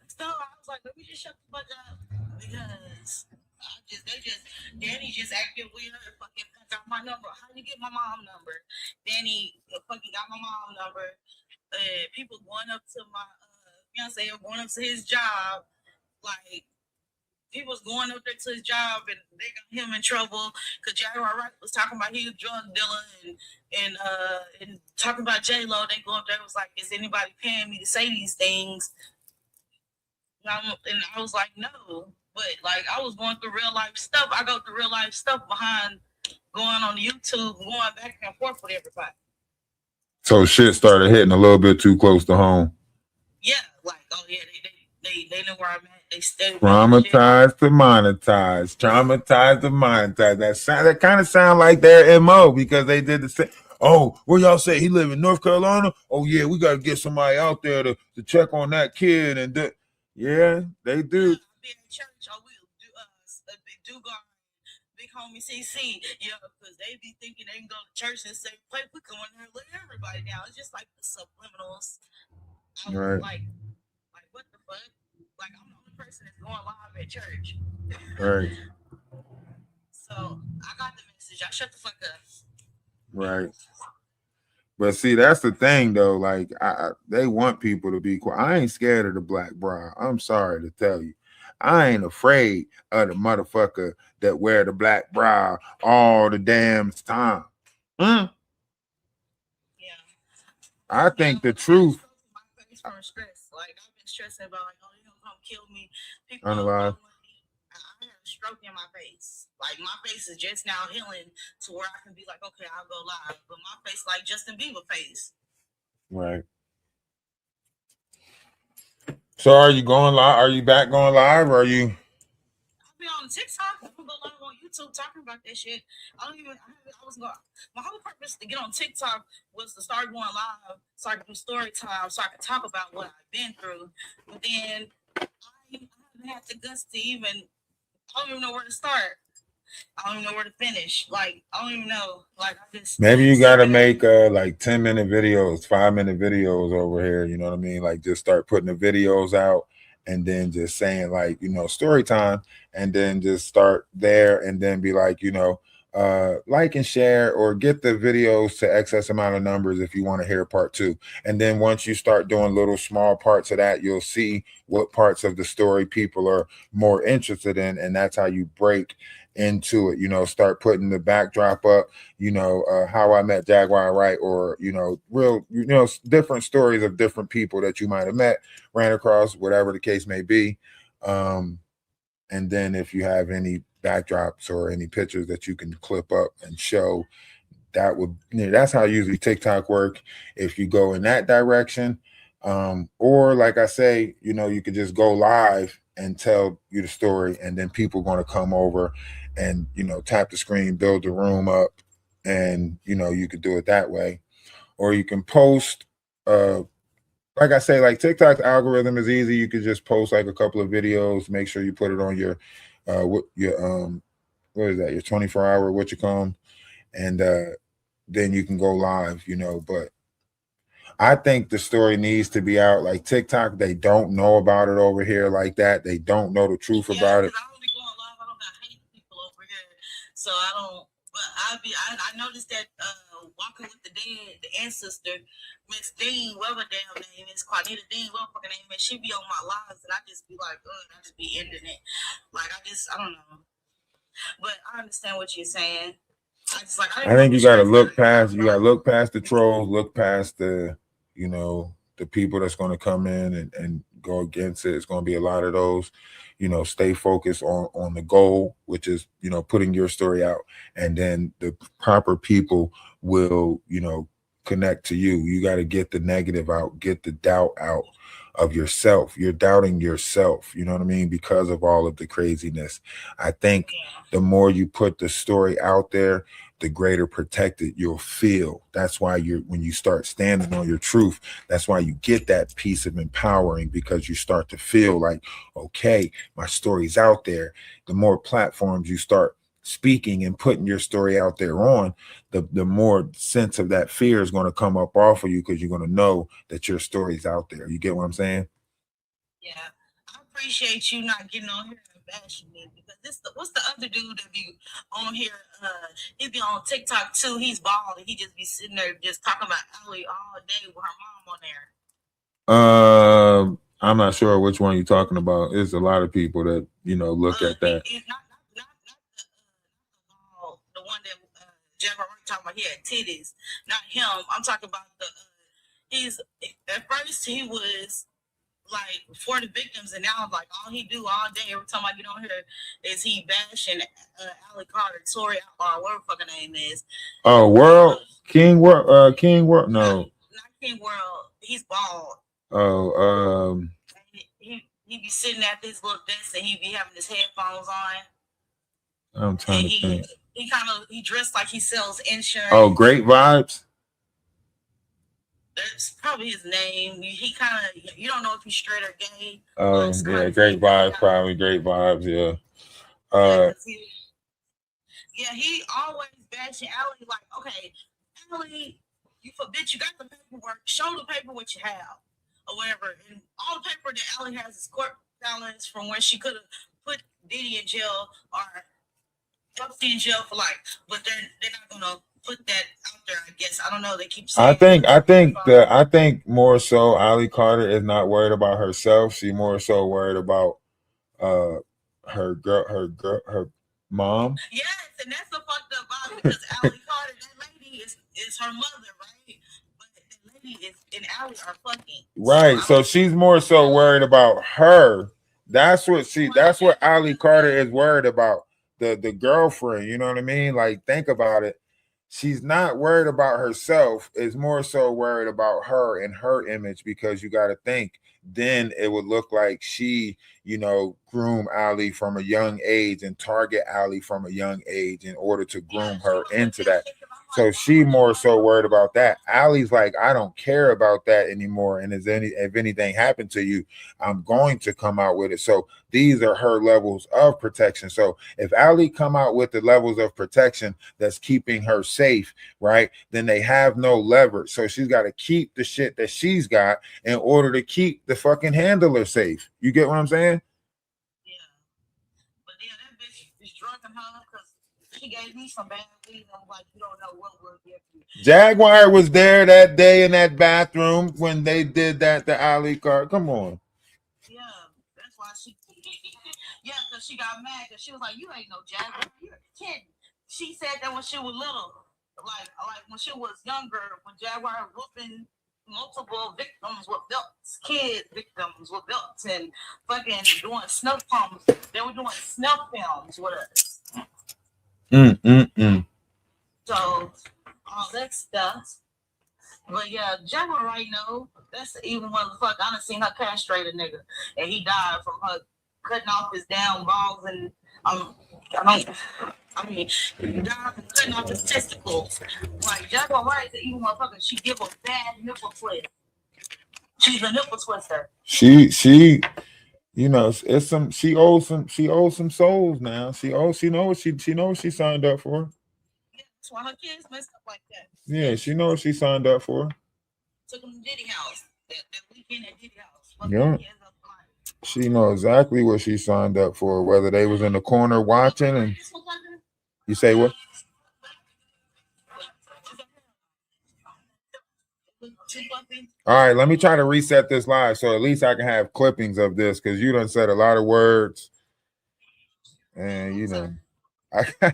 So I was like, let me just shut the fuck up because Danny just acted weird. Fucking got my number. How do you get my mom number? Danny fucking got my mom number. People going up to my fiance or going up to his job, like people's going up there to his job and they got him in trouble because Jaguar Wright was talking about he was drug dealer and talking about J-Lo. They go up there and was like, is anybody paying me to say these things? And I was like, no. But like I was going through real life stuff. I go through real life stuff behind going on YouTube, going back and forth with everybody. So shit started hitting a little bit too close to home. Yeah, like oh yeah, they know where I'm at. They stay traumatized to monetize, traumatized to monetize. That kind of sound like their MO because they did the same. Oh, where y'all say he live in North Carolina? Oh yeah, we got to get somebody out there to check on that kid and yeah, they do. Be in church or we do go big homie CC, yeah, because they be thinking they can go to church and say, "Play, we come in here and let everybody down." It's just like the subliminals. Right. Like what the fuck? Like I'm the only person that's going live at church. Right. So I got the message. I shut the fuck up. Right. But see, that's the thing though. Like they want people to be quiet. I ain't scared of the black bra. I'm sorry to tell you. I ain't afraid of the motherfucker that wear the black bra all the damn time. Yeah. I think the truth. My face from stress. Like I've been stressing about like, oh, you gonna come kill me. People Unalive. I have a stroke in my face. Like my face is just now healing to where I can be like, okay, I'll go live. But my face like Justin Bieber face. Right. So are you going live? Are you back going live? Or are you? I'll be on TikTok. I'm gonna go live on YouTube talking about that shit. I was going. My whole purpose to get on TikTok was to start going live so I can do story time, so I can talk about what I've been through. But then I haven't had the guts to even. I don't even know where to start. I don't even know where to finish. Like I don't even know. Like I just maybe you gotta make like 10-minute videos, 5-minute videos over here. You know what I mean? Like just start putting the videos out and then just saying like, you know, story time, and then just start there and then be like, you know, like and share or get the videos to excess amount of numbers if you want to hear part 2. And then once you start doing little small parts of that, you'll see what parts of the story people are more interested in, and that's how you break into it. You know, start putting the backdrop up, you know, how I met Jaguar Wright, or you know, real, you know, different stories of different people that you might have met, ran across, whatever the case may be. And then if you have any backdrops or any pictures that you can clip up and show, that would, you know, that's how usually TikTok work if you go in that direction. Or like I say, you know, you could just go live and tell you the story, and then people going to come over and, you know, tap the screen, build the room up, and, you know, you could do it that way. Or you can post, like I say, like TikTok's algorithm is easy. You could just post like a couple of videos, make sure you put it on your, what is that? Your 24-hour, what you call them, and then you can go live, you know. But I think the story needs to be out. Like TikTok, they don't know about it over here like that. They don't know the truth about it. I don't be going live. I don't got hate people over here, so I don't. I noticed that Walking with the Dead, the ancestor, Miss Dean, whatever damn name is, Juanita Dean, whatever fucking name is, she be on my lives, and I just be like, I just be ending it. Like I don't know. But I understand what you're saying. I think you gotta look past. You gotta look past the trolls. Look past the, the people that's going to come in and go against it. It's going to be a lot of those. Stay focused on the goal, which is putting your story out, and then the proper people will connect to you. You got to get the negative out, get the doubt out of yourself. You're doubting yourself, you know what I mean, because of all of the craziness. I think the more you put the story out there, the greater protected you'll feel. That's why when you start standing on your truth, that's why you get that piece of empowering, because you start to feel like, okay, my story's out there. The more platforms you start speaking and putting your story out there on, the more sense of that fear is going to come up off of you, because you're going to know that your story's out there. You get what I'm saying? Yeah, I appreciate you not getting on here and bashing me, because what's the other dude that be on here? He be on TikTok too. He's bald. He just be sitting there just talking about Ellie all day with her mom on there. I'm not sure which one you're talking about. There's a lot of people that look at that. The one that Jaguar talking about, he had titties. Not him. I'm talking about he's at first he was like for the victims, and now like all he do all day, every time I get on here, is he bashing Allie Carter, Tori Outlaw, whatever fucking name is. Oh, World King World, King World. No, not King World. He's bald. Oh, he be sitting at this little desk and he be having his headphones on. I'm trying to think. He dressed like he sells insurance. Oh, Great Vibes. That's probably his name. He kind of, you don't know if he's straight or gay. Oh, yeah, Great Vibes, probably Great Vibes, yeah. He always bashing Allie, like, okay, Allie, you got the paperwork. Show the paper what you have, or whatever. And all the paper that Allie has is court balance from where she could have put Diddy in jail or Epstein in jail for life, but they're not gonna put that out there. I guess I don't know. They keep saying. I think more so Allie Carter is not worried about herself. She's more so worried about her mom. Yes, and that's the fucked up vibe, because Allie Carter, that lady is her mother, right? But that lady and Allie are fucking. Right. So she's more so worried about her. That's what Allie Carter is worried about. The girlfriend, you know what I mean? Like, think about it. She's not worried about herself. It's more so worried about her and her image, because you got to think, then it would look like she, groom Allie from a young age and target Allie from a young age in order to groom her into that. So she more so worried about that. Allie's like, I don't care about that anymore. And if anything happened to you, I'm going to come out with it. So these are her levels of protection. So if Allie come out with the levels of protection that's keeping her safe, right, then they have no leverage. So she's got to keep the shit that she's got in order to keep the fucking handler safe. You get what I'm saying? Yeah. But yeah, that bitch is drunk and hung because she gave me some bad weed. I'm like, you don't know what we'll give you. Jaguar was there that day in that bathroom when they did that to Allie Carter. Come on. Yeah, that's why because she got mad, because she was like, you ain't no Jaguar, you're a kid. She said that when she was little, like when she was younger, when Jaguar whooping multiple victims with belts, kid victims with belts, and fucking doing snuff films. They were doing snuff films with us. So all that stuff. But yeah, Jaguar right now, that's even motherfucker. I done seen her castrate a nigga, and he died from her cutting off his damn balls, and he died from cutting off his testicles. Like Jaguar Wright, even motherfucker, she give a bad nipple twist. She's a nipple twister. She it's some she owes some souls now. She knows what she signed up for. Yeah, that's why her kids messed up like that. Yeah, she knows what she signed up for. Took them to Diddy house. That weekend at Diddy house. Yeah. She knows exactly what she signed up for, whether they was in the corner watching. And you say what? Too fluffy. All right, let me try to reset this live so at least I can have clippings of this because you done said a lot of words. And you know, I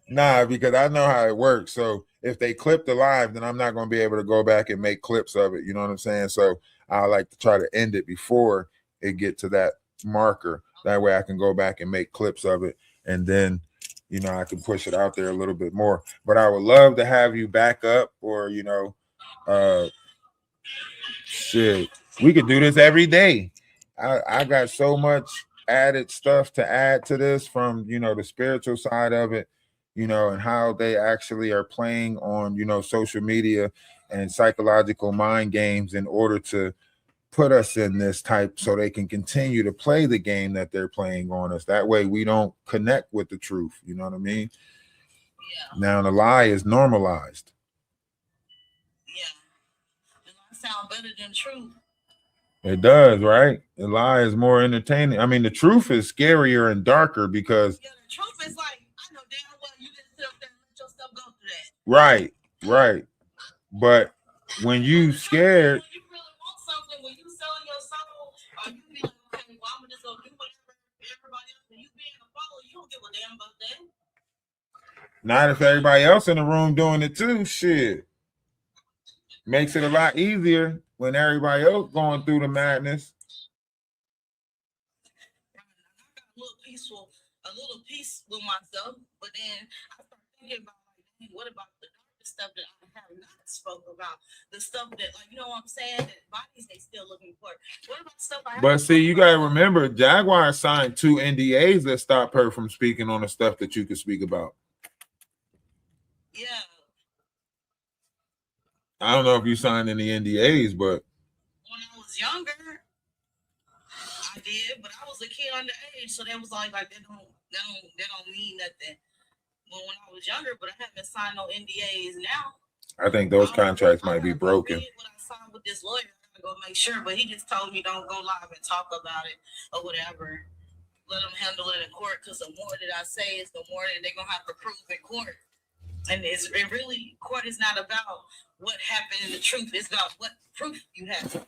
nah, because I know how it works. So if they clip the live, then I'm not going to be able to go back and make clips of it. You know what I'm saying? So I like to try to end it before it get to that marker. That way I can go back and make clips of it, and then you know I can push it out there a little bit more. But I would love to have you back up, or you know, shit, we could do this every day. I got so much added stuff to add to this from you know the spiritual side of it, you know, and how they actually are playing on you know social media and psychological mind games in order to put us in this type so they can continue to play the game that they're playing on us. That way we don't connect with the truth. You know what I mean? Yeah. Now the lie is normalized. Yeah. The lie sound better than truth. It does, right? The lie is more entertaining. I mean, the truth is scarier and darker because Yeah, the truth is like, I know damn well you didn't sit up there and let your stuff go through that. right, right. But when you scared, When you really want something, when you selling your soul, or you be like, okay, well, I'm just gonna do whatever everybody else, and you being a follower, you don't give a damn about that. not if everybody else in the room doing it too, shit. Makes it a lot easier when everybody else going through the madness. I got a little peace with myself, but then I start thinking about like, hey, what about the darker stuff that I have not spoke about? The stuff that, like, you know what I'm saying? That bodies they still looking for. What about stuff I? But see, you gotta remember, Jaguar signed 2 NDAs that stop her from speaking on the stuff that you could speak about. Yeah. I don't know if you signed any NDAs, but When I was younger, I did, but I was a kid underage, so that was like that don't mean nothing. But when I was younger, but I haven't signed no NDAs now. I think those contracts might be broken. What I signed with this lawyer, I gotta go make sure, but he just told me don't go live and talk about it or whatever. Let them handle it in court, because the more that I say is the more that they're gonna have to prove in court. And it really, court is not about what happened in the truth. It's about what proof you have.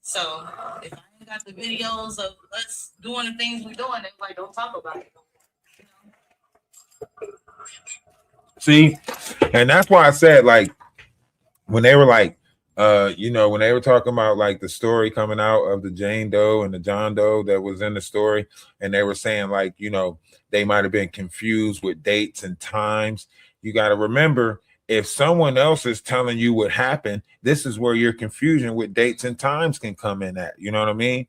So if I ain't got the videos of us doing the things we're doing, it's like, don't talk about it. You know? See, and that's why I said, like, when they were like, you know, when they were talking about like the story coming out of the Jane Doe and the John Doe that was in the story, and they were saying like, you know, they might have been confused with dates and times. You got to remember, if someone else is telling you what happened, this is where your confusion with dates and times can come in at. You know what I mean?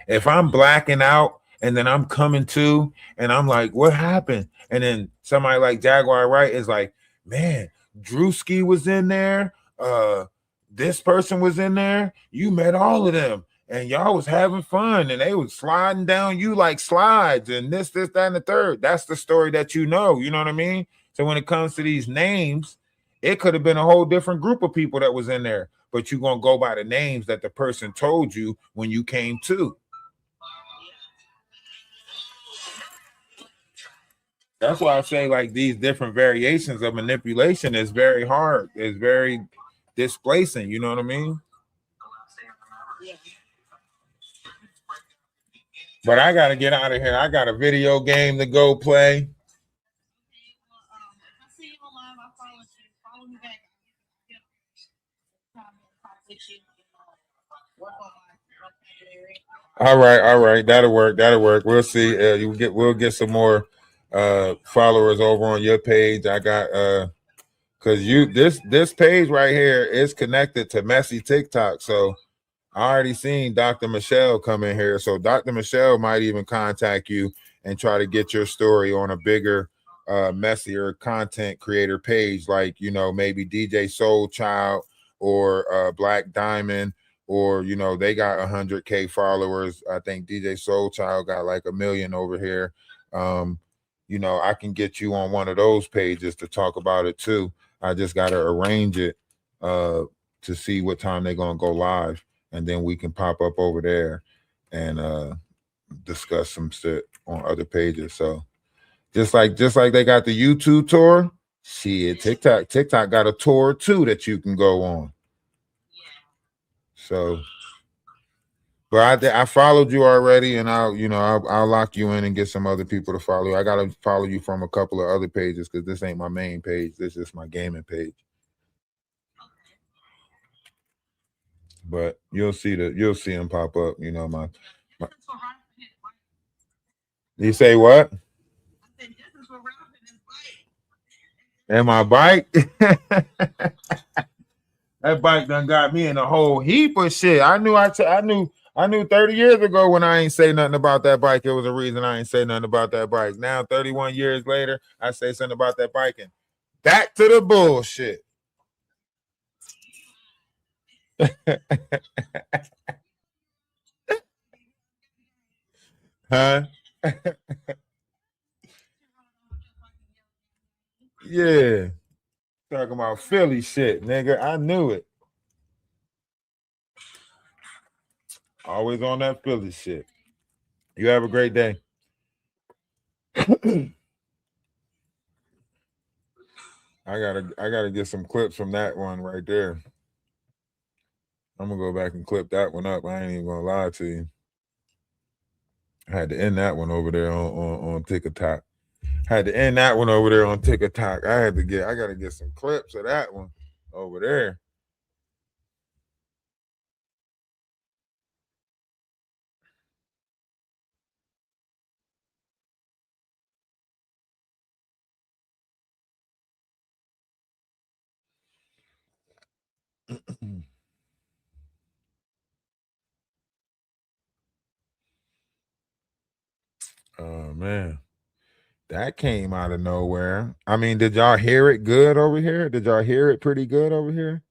If I'm blacking out and then I'm coming to and I'm like, what happened? And then somebody like Jaguar Wright is like, man, Drewski was in there. This person was in there. You met all of them and y'all was having fun and they was sliding down you like slides and this, that, and the third. That's the story that you know. You know what I mean? So when it comes to these names, it could have been a whole different group of people that was in there, but you're going to go by the names that the person told you when you came to. That's why I say like these different variations of manipulation is very hard. It's very displacing. You know what I mean? But I got to get out of here. I got a video game to go play. All right. That'll work. We'll see. We'll get some more followers over on your page. I got because this page right here is connected to Messy TikTok. So I already seen Dr. Michelle come in here. So Dr. Michelle might even contact you and try to get your story on a bigger, messier content creator page, like, you know, maybe DJ Soul Child or Black Diamond, or, you know, they got 100K followers. I think DJ Soul Child got like 1 million over here. You know, I can get you on one of those pages to talk about it too. I just got to arrange it to see what time they're going to go live. And then we can pop up over there and discuss some shit on other pages. So just like they got the YouTube tour, Shit, TikTok got a tour too that you can go on. So, but I followed you already, and I'll lock you in and get some other people to follow you. I gotta follow you from a couple of other pages because this ain't my main page. This is my gaming page. But you'll see them pop up. You know my You say what? And my bike? That bike done got me in a whole heap of shit. I knew 30 years ago when I ain't say nothing about that bike. It was a reason I ain't say nothing about that bike. Now, 31 years later, I say something about that bike and back to the bullshit. Huh? Yeah. Talking about Philly shit, nigga. I knew it. Always on that Philly shit. You have a great day. I gotta get some clips from that one right there. I'm gonna go back and clip that one up. I ain't even gonna lie to you. I had to end that one over there on TikTok. I gotta get some clips of that one over there. Oh man. That came out of nowhere. I mean, did y'all hear it good over here? Did y'all hear it pretty good over here?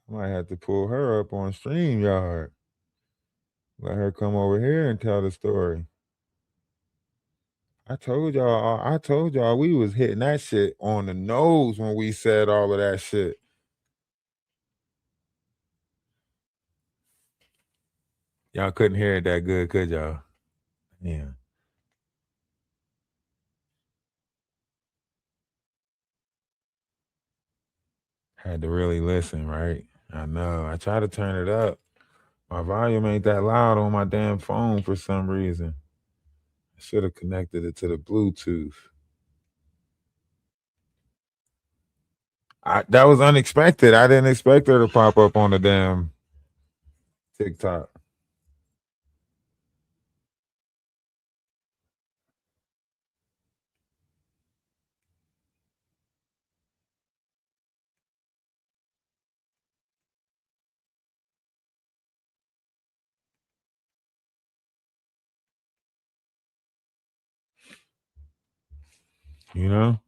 I might have to pull her up on StreamYard. Let her come over here and tell the story. I told y'all we was hitting that shit on the nose when we said all of that shit. Y'all couldn't hear it that good, could y'all? Yeah. Had to really listen, right? I know. I try to turn it up. My volume ain't that loud on my damn phone for some reason. I should have connected it to the Bluetooth. That was unexpected. I didn't expect her to pop up on the damn TikTok. You know?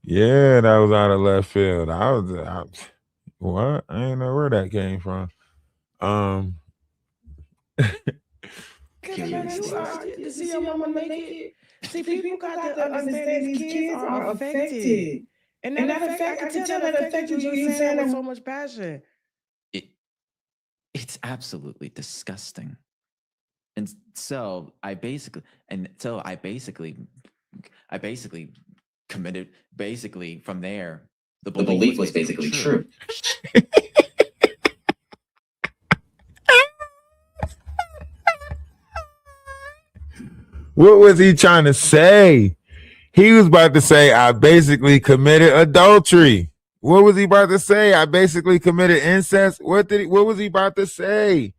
Yeah, that was out of left field. What? I ain't know where that came from. To see your mama naked. See, people got to understand these kids are affected. And that effect, I can tell that affected you. You saying that with so much passion. It's absolutely disgusting. And so I basically committed, basically from there, the belief was basically true. What was he trying to say? He was about to say, I basically committed adultery. What was he about to say? I basically committed incest. What was he about to say?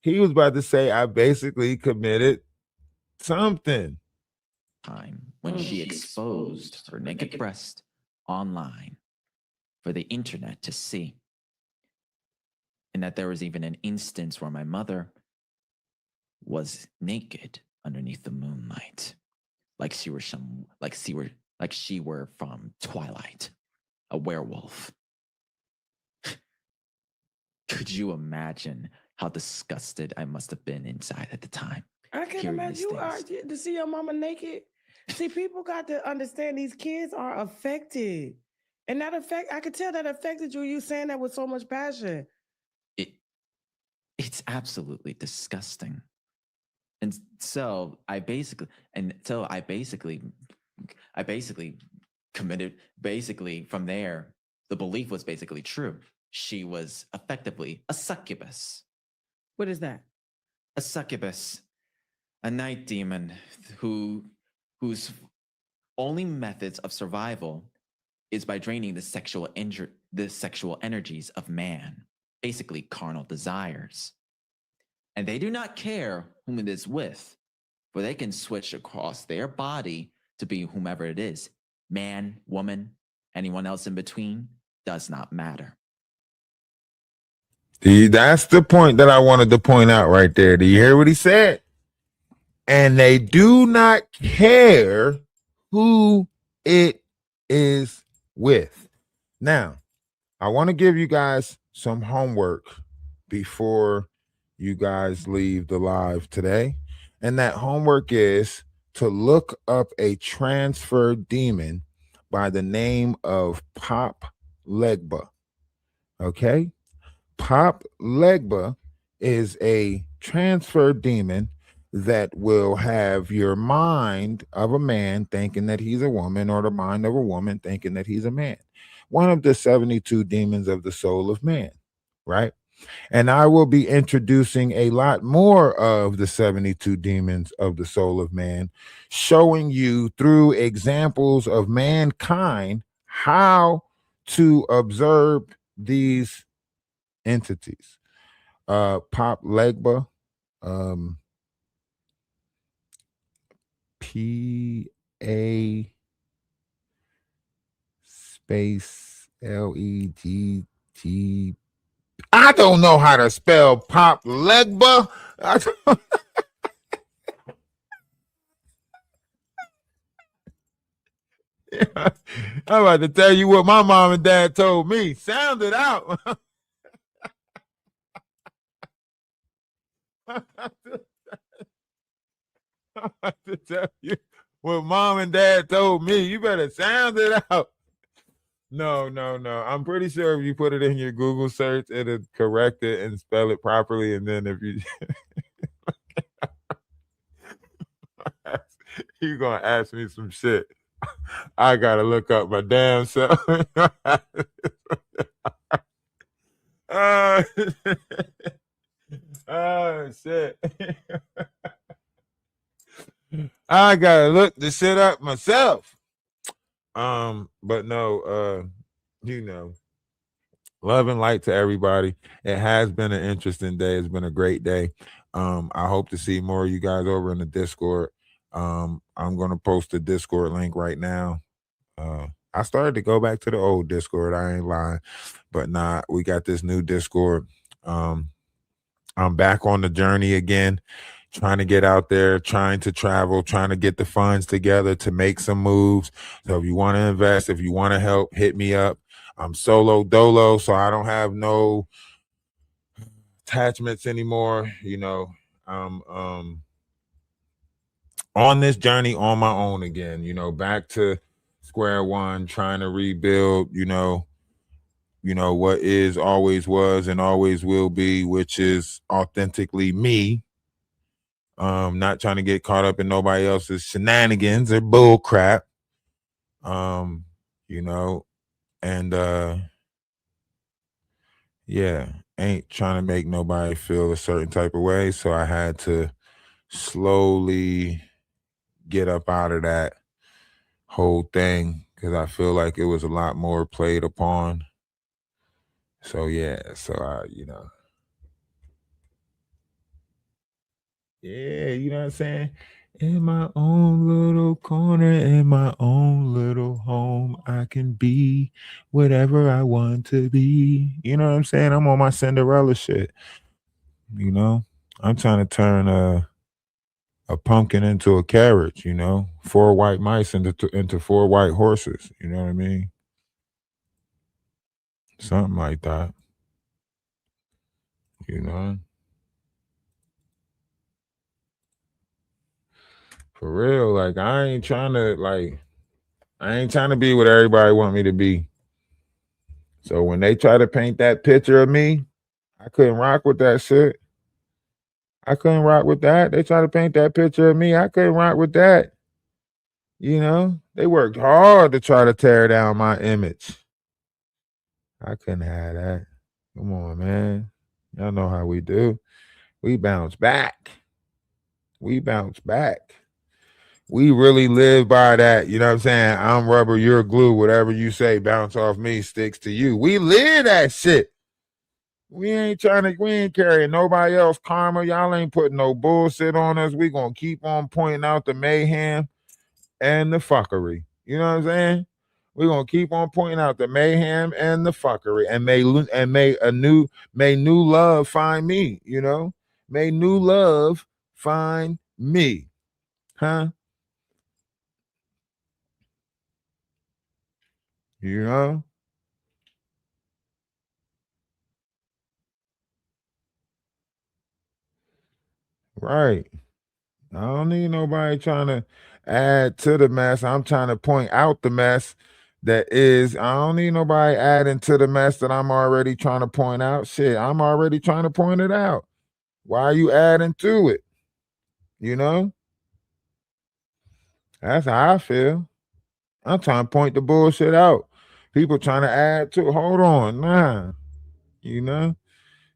He was about to say, I basically committed something. Time when she exposed her naked breast online for the internet to see. And that there was even an instance where my mother was naked underneath the moonlight, like she were from Twilight, a werewolf. Could you imagine how disgusted I must have been inside at the time? I can't imagine you are to see your mama naked. See, people got to understand these kids are affected. And I could tell that affected you. You saying that with so much passion. It's absolutely disgusting. And so I basically committed, basically from there, the belief was basically true. She was effectively a succubus. What is that? A succubus, a night demon whose only methods of survival is by draining the sexual energies of man, basically carnal desires. And they do not care whom it is with, for they can switch across their body to be whomever it is. Man, woman, anyone else in between, does not matter. That's the point that I wanted to point out right there. Do you hear what he said? And they do not care who it is with. Now, I want to give you guys some homework before you guys leave the live today. And that homework is to look up a transfer demon by the name of Pop Legba. Okay? Pop Legba is a transfer demon that will have your mind of a man thinking that he's a woman, or the mind of a woman thinking that he's a man. One of the 72 demons of the soul of man, right? And I will be introducing a lot more of the 72 demons of the soul of man, showing you through examples of mankind how to observe these entities. Pop Legba, PA space LEGG. I don't know how to spell Pop Legba. I'm about to tell you what my mom and dad told me. Sound it out. I'm about to tell you what mom and dad told me. You better sound it out. No. I'm pretty sure if you put it in your Google search, it'll correct it and spell it properly. And then if you you're gonna ask me some shit, I gotta look up my damn self. Oh shit. I gotta look the shit up myself. But no, love and light to everybody. It has been an interesting day. It's been a great day. I hope to see more of you guys over in the Discord. I'm gonna post the Discord link right now. I started to go back to the old Discord. I ain't lying, but nah, we got this new Discord. I'm back on the journey again, trying to get out there, trying to travel, trying to get the funds together to make some moves. So if you want to invest, if you want to help, hit me up. I'm solo dolo, so I don't have no attachments anymore. I'm on this journey on my own again, back to square one, trying to rebuild, what is, always was, and always will be, which is authentically me. Not trying to get caught up in nobody else's shenanigans or bull crap. And ain't trying to make nobody feel a certain type of way. So I had to slowly get up out of that whole thing because I feel like it was a lot more played upon. So I, you know what I'm saying? In my own little corner, in my own little home, I can be whatever I want to be. You know what I'm saying? I'm on my Cinderella shit. I'm trying to turn a pumpkin into a carriage, 4 white mice into 4 white horses. You know what I mean? Something like that. For real, like I ain't trying to be what everybody want me to be. So when they try to paint that picture of me, I couldn't rock with that shit. I couldn't rock with that. They try to paint that picture of me. I couldn't rock with that. You know, they worked hard to try to tear down my image. I couldn't have that. Come on, man. Y'all know how we do. We bounce back. We bounce back. We really live by that. You know what I'm saying? I'm rubber, you're glue. Whatever you say, bounce off me, sticks to you. We live that shit. We ain't carrying nobody else karma. Y'all ain't putting no bullshit on us. We gonna keep on pointing out the mayhem and the fuckery. You know what I'm saying? We're gonna keep on pointing out the mayhem and the fuckery, and may new love find me. You know, may new love find me, huh? You know, right? I don't need nobody trying to add to the mess. I'm trying to point out the mess that is. I don't need nobody adding to the mess that I'm already trying to point out. Shit, I'm already trying to point it out. Why are you adding to it? You know? That's how I feel. I'm trying to point the bullshit out. People trying to add to it. Hold on. Nah. You know?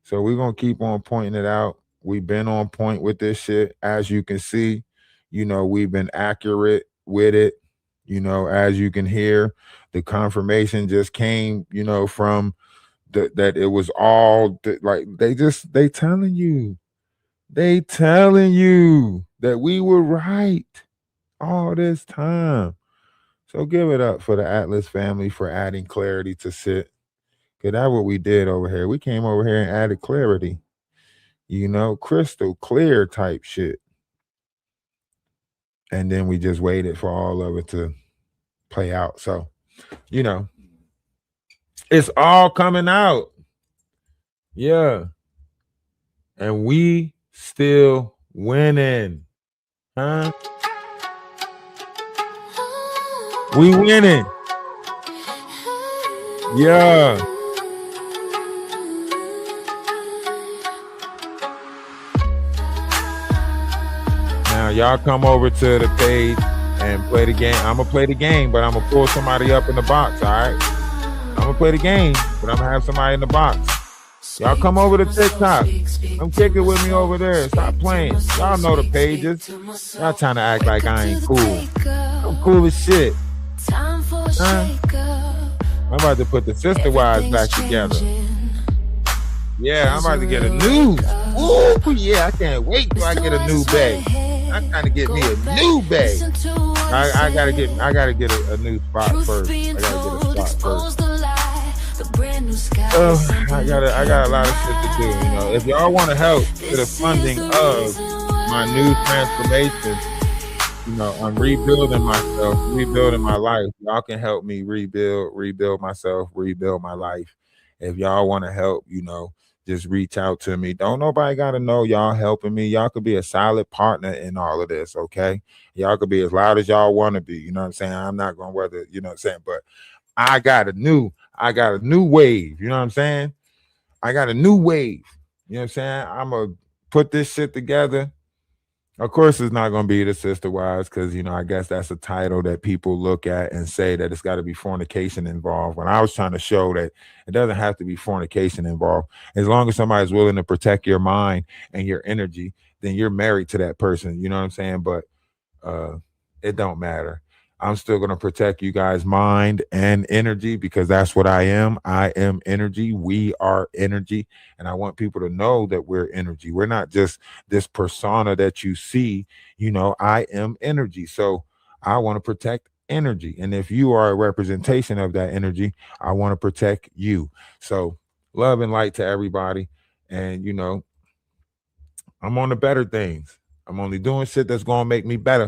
So we're gonna keep on pointing it out. We've been on point with this shit. As you can see, you know, we've been accurate with it. You know, as you can hear, the confirmation just came, you know, from that it was all like they telling you. They telling you that we were right all this time. So give it up for the Atlas family for adding clarity to sit. Cause that's what we did over here. We came over here and added clarity. You know, crystal clear type shit. And then we just waited for all of it to play out. So, you know, it's all coming out. Yeah. And we still winning. Huh? We winning. Yeah. Now y'all come over to the page and play the game. I'm gonna play the game, but I'm gonna pull somebody up in the box. All right. I'm gonna play the game, but I'm gonna have somebody in the box. Y'all come over to TikTok. Come kick it with me over there. Stop playing. Y'all know the pages. Y'all trying to act like I ain't cool. I'm cool as shit. Huh? I'm about to put the sister wives back together. Yeah, I'm about to get a new. Ooh, yeah, I can't wait till I get a new bag. I'm trying to get me a new bag. I gotta get a new spot first. I gotta get a spot first. I got a lot of shit to do. You know, if y'all want to help with the funding of my new transformation, you know, I'm rebuilding myself, rebuilding my life. Y'all can help me rebuild myself, rebuild my life. If y'all want to help, you know, just reach out to me. Don't nobody got to know y'all helping me. Y'all could be a solid partner in all of this, okay? Y'all could be as loud as y'all want to be. You know what I'm saying? I'm not going to whether, you know what I'm saying? But I got a new wave. You know what I'm saying? I got a new wave. You know what I'm saying? I'm going to put this shit together. Of course, it's not going to be the sister wives because, you know, I guess that's a title that people look at and say that it's got to be fornication involved. When I was trying to show that it doesn't have to be fornication involved. As long as somebody's willing to protect your mind and your energy, then you're married to that person. You know what I'm saying? But it don't matter. I'm still going to protect you guys' mind and energy because that's what I am. I am energy. We are energy. And I want people to know that we're energy. We're not just this persona that you see. You know, I am energy. So I want to protect energy. And if you are a representation of that energy, I want to protect you. So love and light to everybody. And, you know, I'm on the better things. I'm only doing shit that's going to make me better.